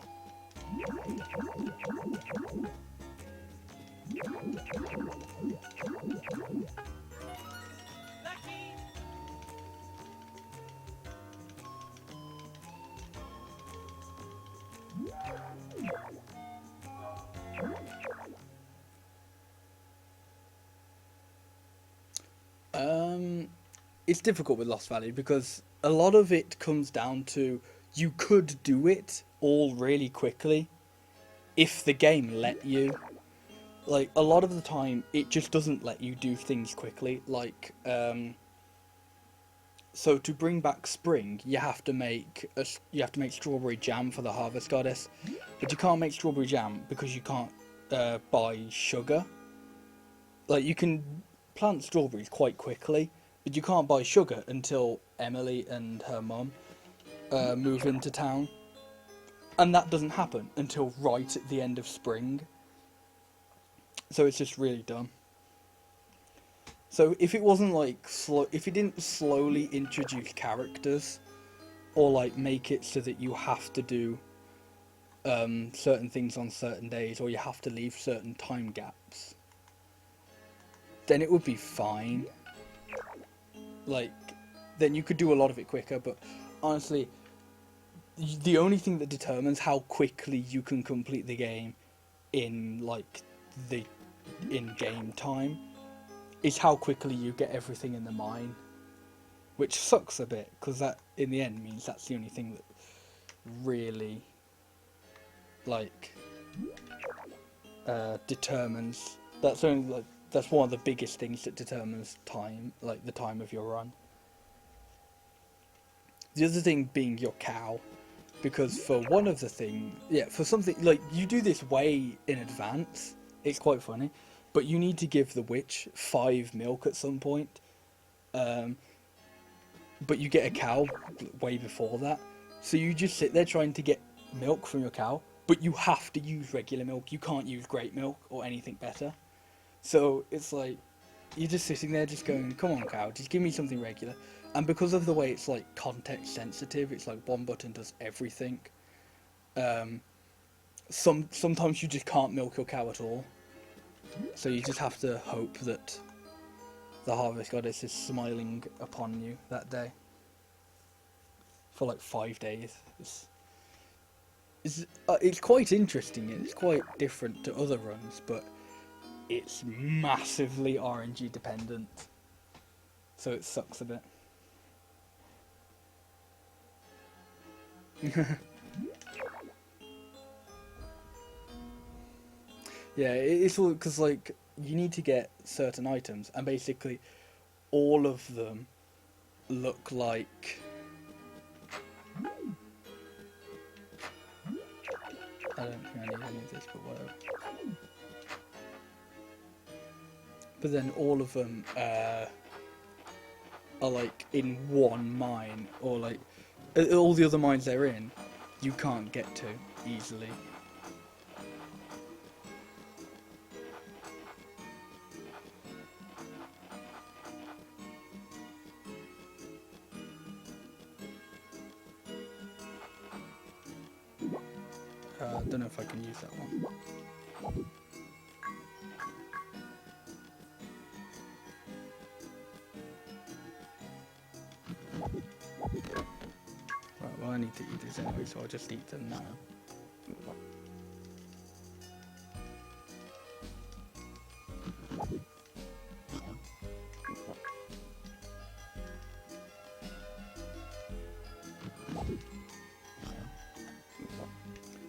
It's difficult with Lost Valley because a lot of it comes down to you could do it all really quickly if the game let you. Like, a lot of the time it just doesn't let you do things quickly. Like, so to bring back spring, you have to make strawberry jam for the Harvest Goddess, but you can't make strawberry jam because you can't buy sugar. Like, you can plant strawberries quite quickly, but you can't buy sugar until Emily and her mum move into town, and that doesn't happen until right at the end of spring. So it's just really dumb. So if it wasn't like if it didn't slowly introduce characters, or like make it so that you have to do certain things on certain days, or you have to leave certain time gaps, then it would be fine. Like, then you could do a lot of it quicker, but honestly, the only thing that determines how quickly you can complete the game in like the in-game time is how quickly you get everything in the mine, which sucks a bit because that in the end means that's the only thing that really like determines, that's only like, that's one of the biggest things that determines time, like the time of your run. The other thing being your cow, because for one of the thing, yeah, for something like you do this way in advance, it's quite funny, but you need to give the witch 5 milk at some point, but you get a cow way before that, so you just sit there trying to get milk from your cow, but you have to use regular milk. You can't use great milk or anything better. So it's like you're just sitting there just going, come on cow, just give me something regular. and because of the way it's like context sensitive, it's like one button does everything. Um, sometimes you just can't milk your cow at all, so you just have to hope that the harvest goddess is smiling upon you that day for like 5 days. It's quite interesting. It's quite different to other runs, but it's massively RNG dependent, so it sucks a bit. Yeah, it's all because like you need to get certain items, and basically all of them look like. I don't think I need any of this, but whatever. But then all of them are like in one mine, or like all the other mines they're in, you can't get to easily. I don't know if I can use that one. Right, well I need to eat this anyway, so I'll just eat them now.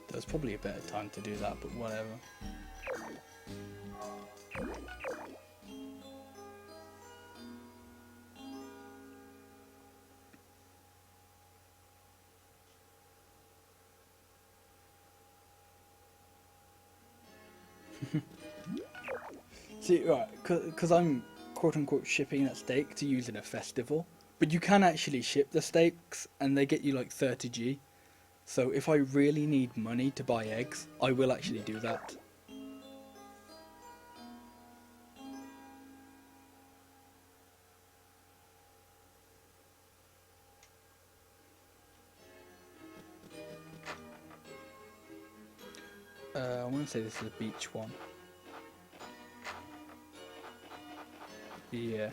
There's probably a better time to do that, but whatever. See, right, because I'm quote-unquote shipping that steak to use in a festival, but you can actually ship the steaks, and they get you like 30G. So if I really need money to buy eggs, I will actually do that. I want to say this is a beach one. Yeah.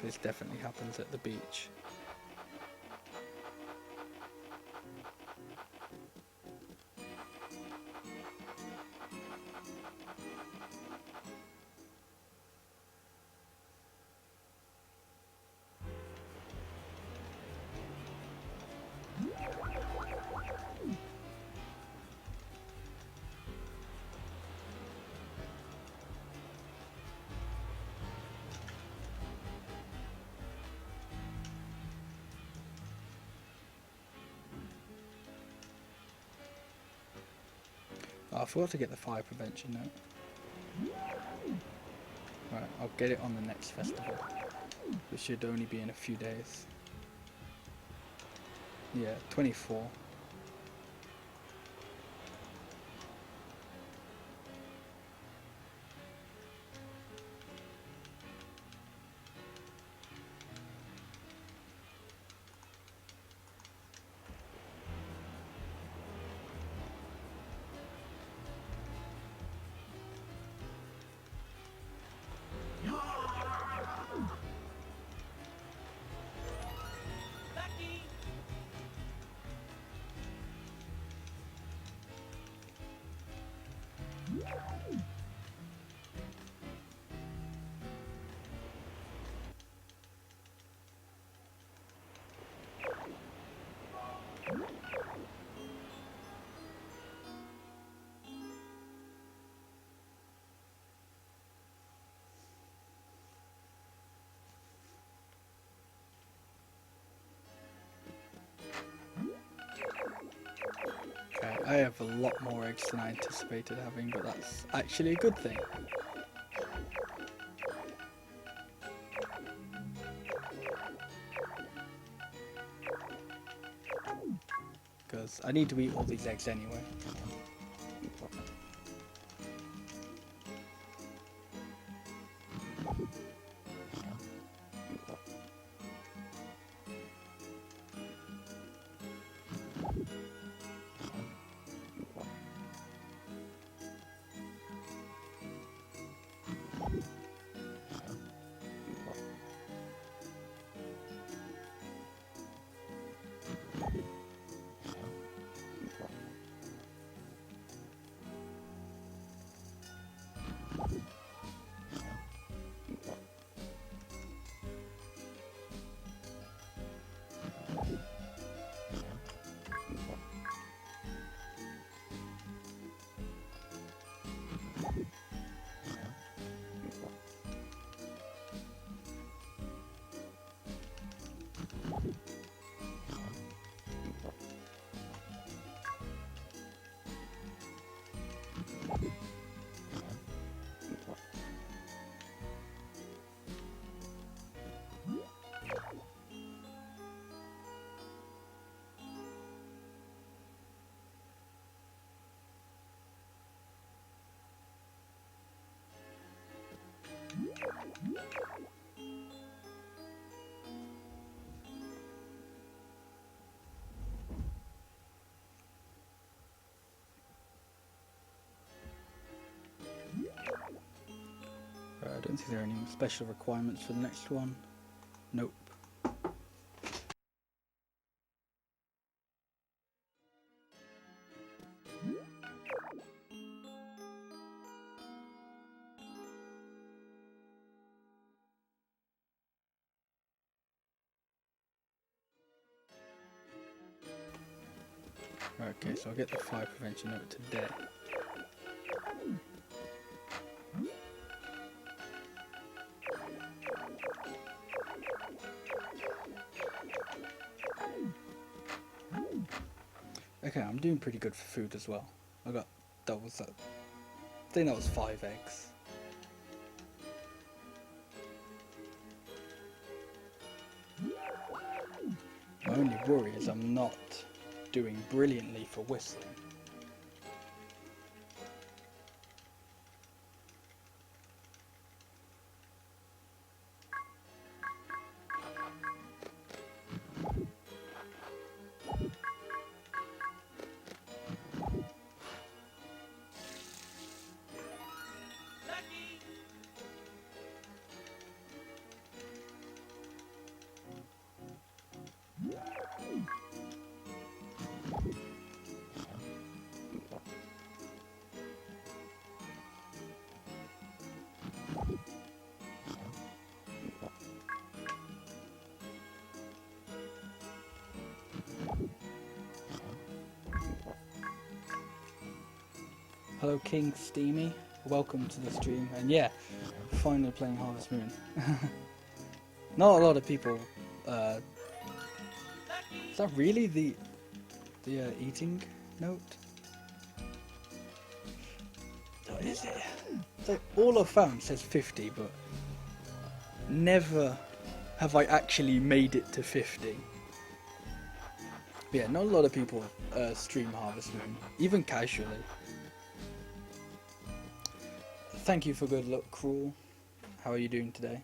This definitely happens at the beach. Oh, I forgot to get the fire prevention note. Right, I'll get it on the next festival, which should only be in a few days. Yeah, 24. Okay, I have a lot more eggs than I anticipated having, but that's actually a good thing. Because I need to eat all these eggs anyway. I don't think there are any special requirements for the next one. Nope. Okay, so I'll get the fire prevention note today. Okay, I'm doing pretty good for food as well. I think that was 5 eggs. My only worry is I'm not doing brilliantly for whistling. Hello King Steamy, welcome to the stream, and yeah, finally playing Harvest Moon. Not a lot of people, is that really the eating note? What is it? So all I've found says 50, but never have I actually made it to 50. But yeah, not a lot of people stream Harvest Moon, even casually. Thank you for good luck, Cruel. How are you doing today?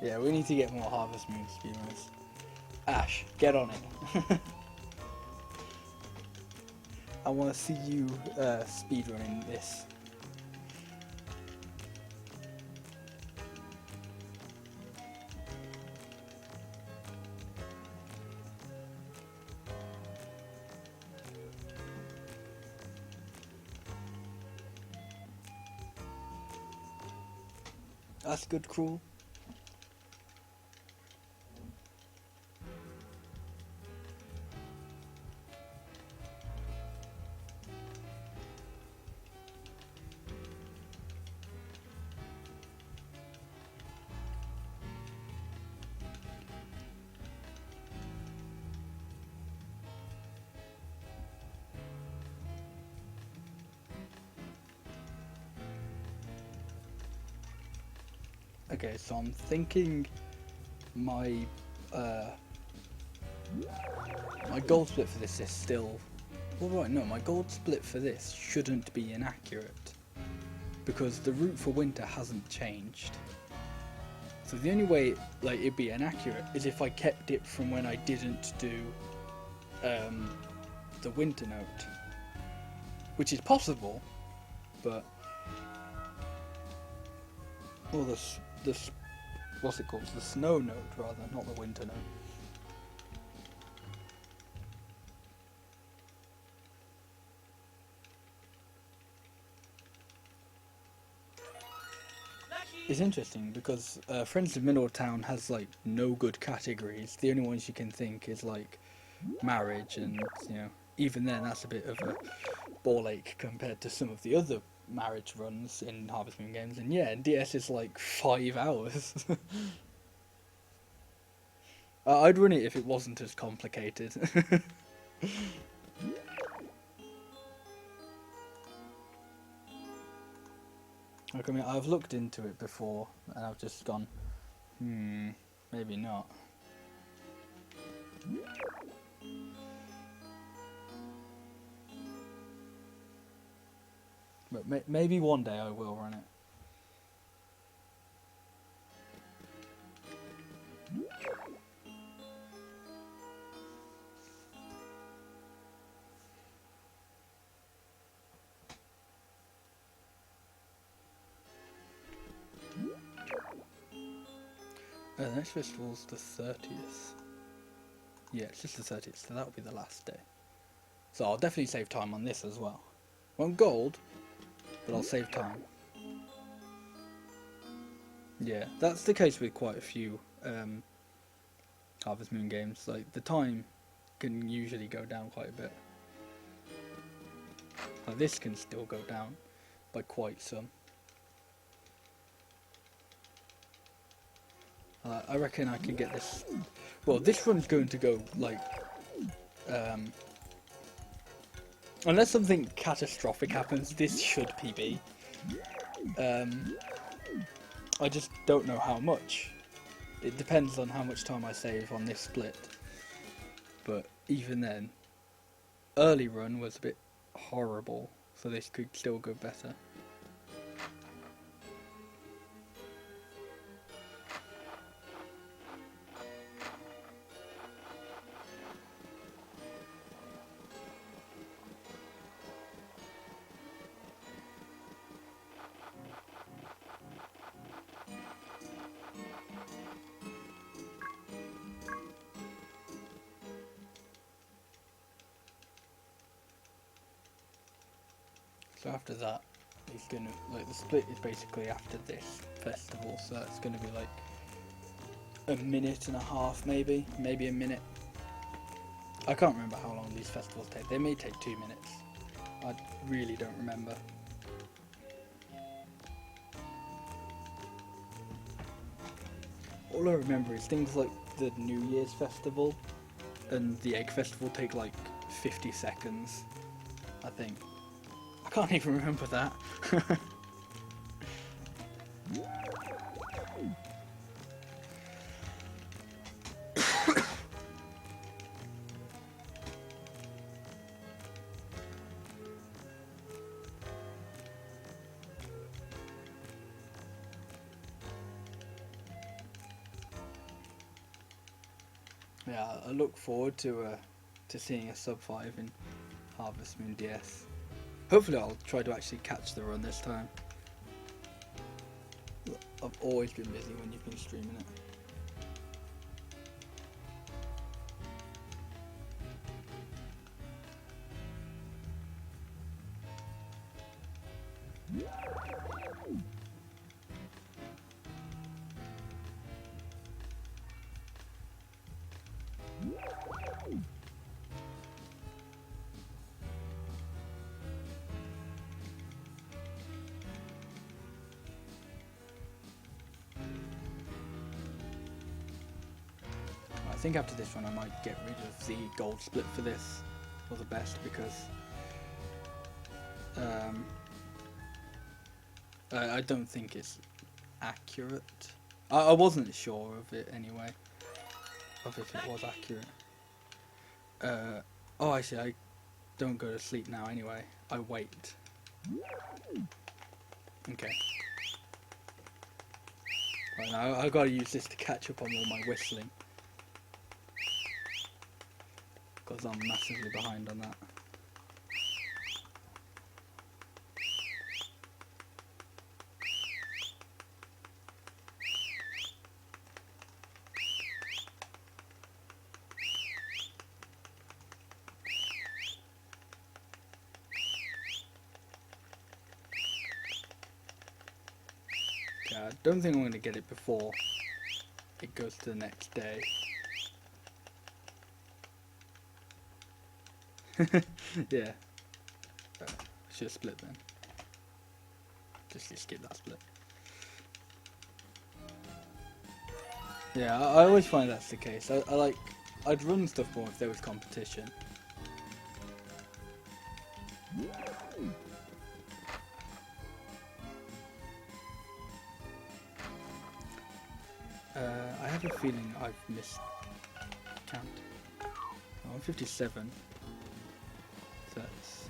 Yeah, we need to get more Harvest Moon speedrunners. Ash, get on it. I want to see you speedrunning this. That's good, Cruel. Okay, so I'm thinking my my gold split for this is still... Well, right, no, my gold split for this shouldn't be inaccurate because the route for winter hasn't changed. So the only way it'd be inaccurate is if I kept it from when I didn't do the winter note, which is possible, but well, this what's it called? The snow note rather, not the winter note. It's interesting because Friends of Middletown has no good categories. The only ones you can think is marriage, and even then that's a bit of a ball ache compared to some of the other marriage runs in Harvest Moon games. And yeah, DS is 5 hours. I'd run it if it wasn't as complicated. Like, I mean, I've looked into it before, and I've just gone, maybe not. But maybe one day I will run it. The next festival's the 30th. Yeah, it's just the 30th, so that'll be the last day. So I'll definitely save time on this as well. Won't gold, but I'll save time. Yeah, that's the case with quite a few Harvest Moon games. Like, the time can usually go down quite a bit. Like, this can still go down by quite some. I reckon I can get this. Well, this run's going to go like, unless something catastrophic happens, this should PB. I just don't know how much. It depends on how much time I save on this split. But even then, early run was a bit horrible, so this could still go better. So after that, he's gonna, like, the split is basically after this festival, so it's gonna be like a minute and a half, maybe a minute. I can't remember how long these festivals take. They may take 2 minutes. I really don't remember. All I remember is things like the New Year's festival and the Egg Festival take like 50 seconds, I think. I can't even remember that. Yeah, I look forward to seeing a sub 5 in Harvest Moon DS. Hopefully I'll try to actually catch the run this time. I've always been busy when you've been streaming it. I think after this one I might get rid of the gold split for this, or the best, because I don't think it's accurate. I wasn't sure of it anyway, of if it was accurate. Oh, actually, I don't go to sleep now anyway. I wait. Okay. Right, now I've got to use this to catch up on all my whistling, because I'm massively behind on that. Yeah, I don't think I'm going to get it before it goes to the next day. Yeah. Should have split then. Just skip that split. Yeah, I always find that's the case. I like, I'd run stuff more if there was competition. I have a feeling I've missed count. Oh, I'm 57. So that's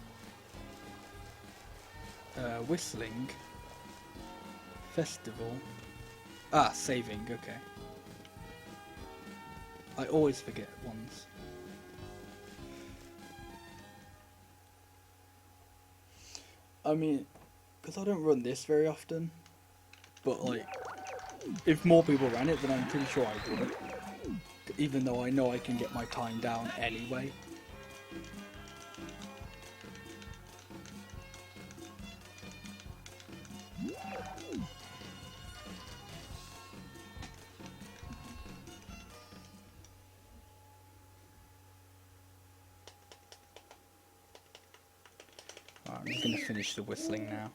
whistling, festival. Ah, saving. Okay. I always forget ones. I mean, because I don't run this very often, but like, if more people ran it, then I'm pretty sure I would. Even though I know I can get my time down anyway. Alright, I'm just gonna finish the whistling now.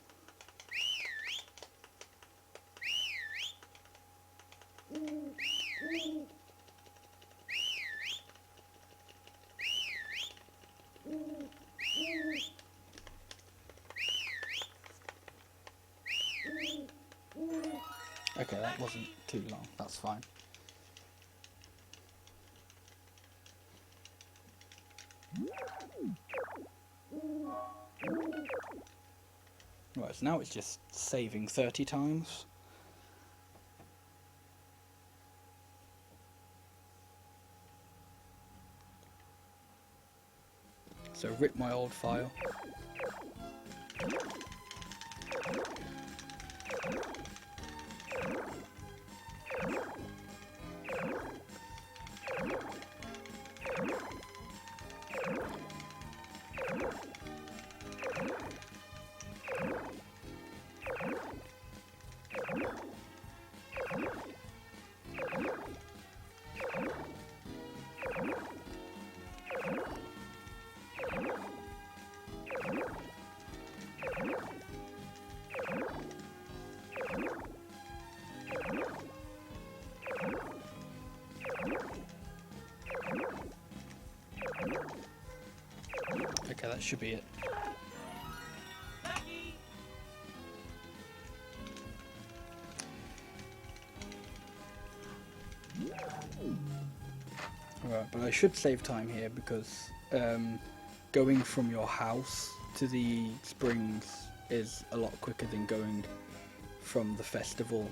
Okay, that wasn't too long, that's fine. Right, so now it's just saving 30 times. So rip my old file. Okay, that should be it. Right, but I should save time here because going from your house to the springs is a lot quicker than going from the festival.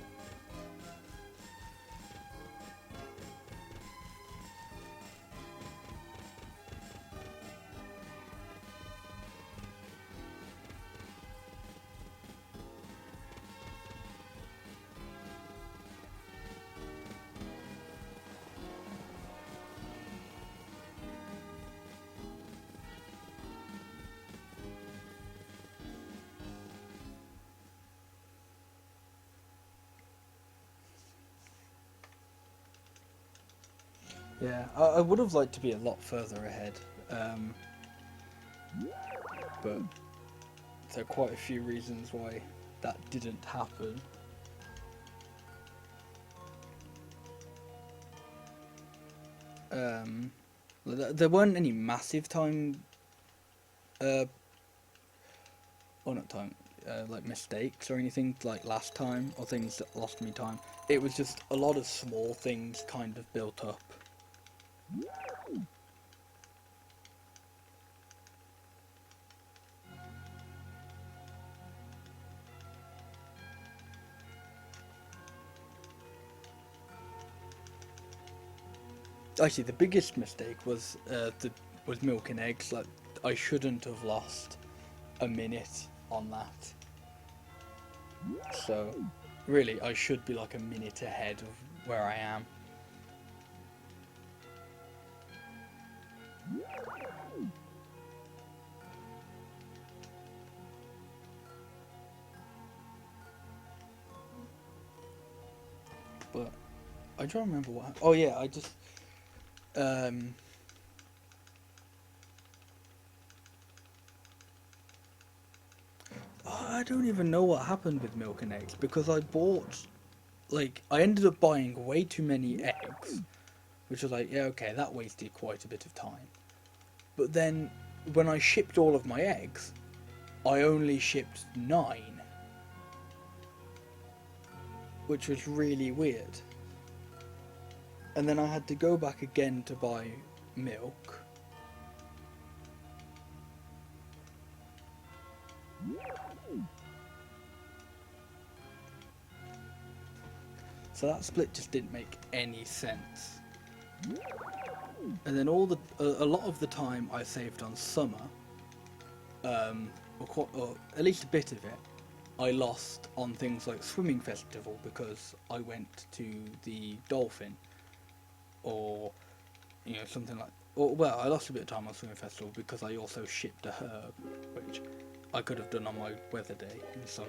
Yeah, I would have liked to be a lot further ahead, but there are quite a few reasons why that didn't happen. There weren't any massive time, or not time, like mistakes or anything like last time, or things that lost me time. It was just a lot of small things kind of built up. Actually, the biggest mistake was milk and eggs. Like, I shouldn't have lost a minute on that. So, really, I should be like a minute ahead of where I am. But I don't remember what happened. Oh yeah, I just I don't even know what happened with milk and eggs because I bought like, I ended up buying way too many eggs, which was like, yeah, okay, that wasted quite a bit of time. But then, when I shipped all of my eggs, I only shipped 9, which was really weird. And then I had to go back again to buy milk. So that split just didn't make any sense. And then a lot of the time I saved on summer, or at least a bit of it, I lost on things like swimming festival because I went to the dolphin, or something like. Or, well, I lost a bit of time on swimming festival because I also shipped a herb, which I could have done on my weather day in the summer.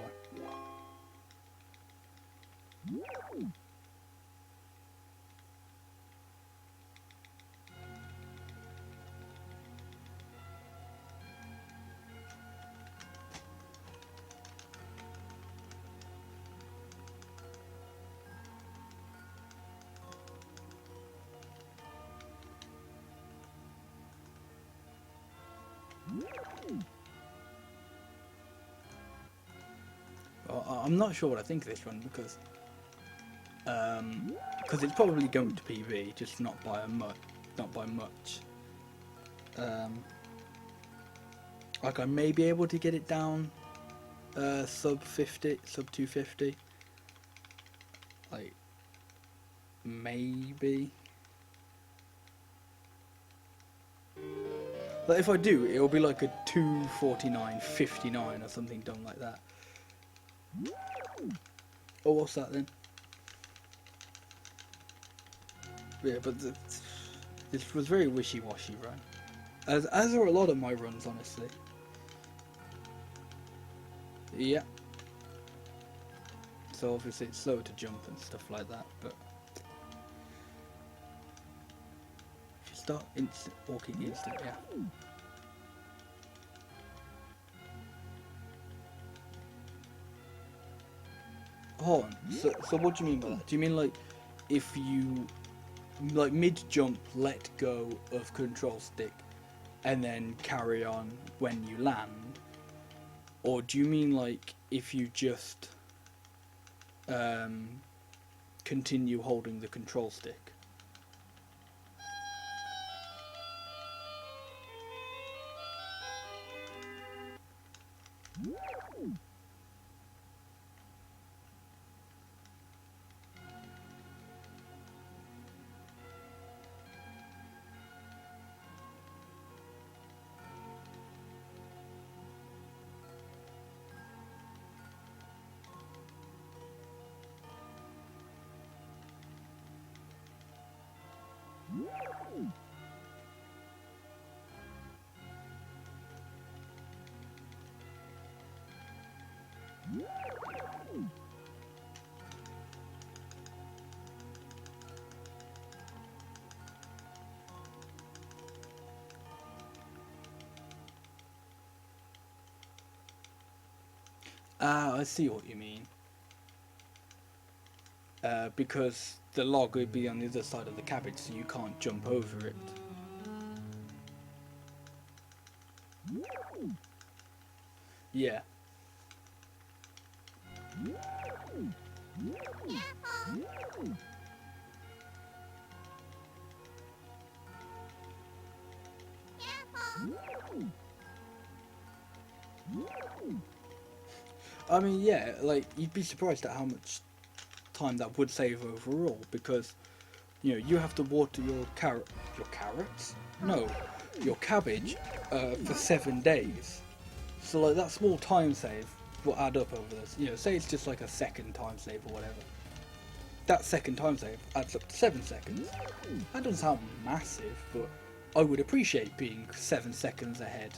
I'm not sure what I think of this one because it's probably going to PB, just not by much. Like I may be able to get it down sub 50, sub 250. Like maybe. But if I do, it'll be like a 249.59 or something done like that. Oh, what's that then? Yeah, but this was very wishy-washy run. As are a lot of my runs, honestly. Yeah. So obviously it's slow to jump and stuff like that, but if you start walking instant, yeah. Hold on. So what do you mean by that? Do you mean like if you like mid-jump let go of control stick and then carry on when you land? Or do you mean like if you just continue holding the control stick? Ah, I see what you mean. Because the log would be on the other side of the cabbage, so you can't jump over it. Yeah. I mean, yeah, like, you'd be surprised at how much time that would save overall, because, you have to water your carrots? No, your cabbage, for 7 days. So, like, that small time save will add up over this. Say it's just like a second time save or whatever. That second time save adds up to 7 seconds. That doesn't sound massive, but I would appreciate being 7 seconds ahead.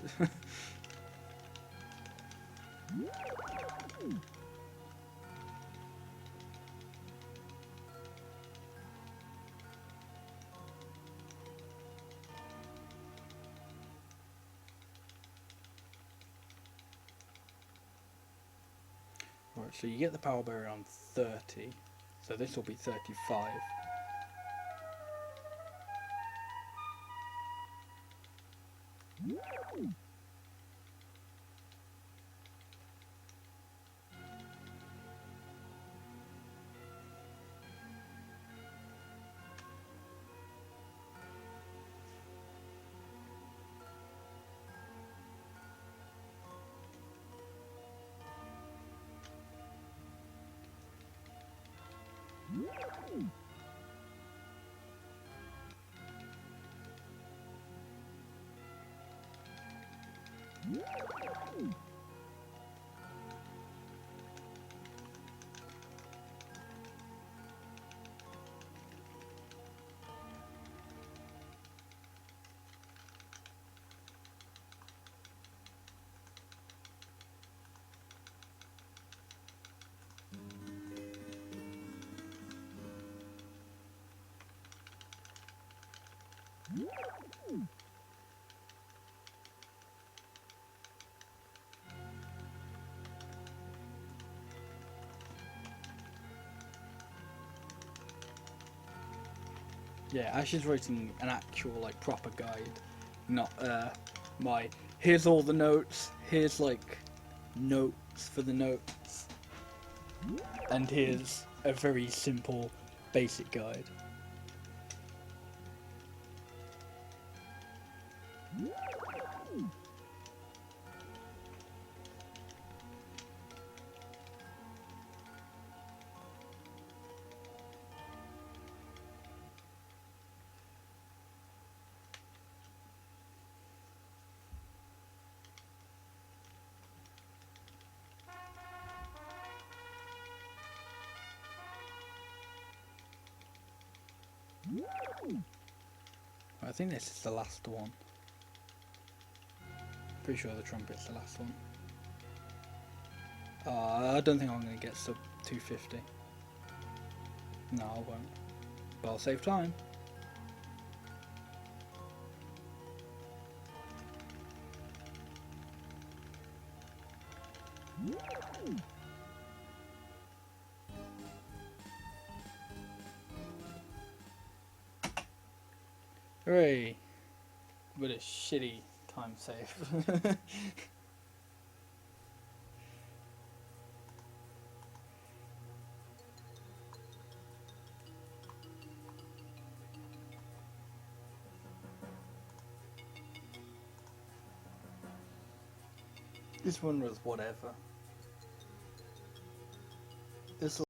Right, so you get the power berry on 30, So this will be 35. Yeah, Ash is writing an actual, like, proper guide, not my here's all the notes, here's like notes for the notes, and here's a very simple basic guide. I think this is the last one. Pretty sure the trumpet's the last one. I don't think I'm going to get sub 250. No, I won't. But I'll save time. Hooray! What a shitty time save. This one was whatever. This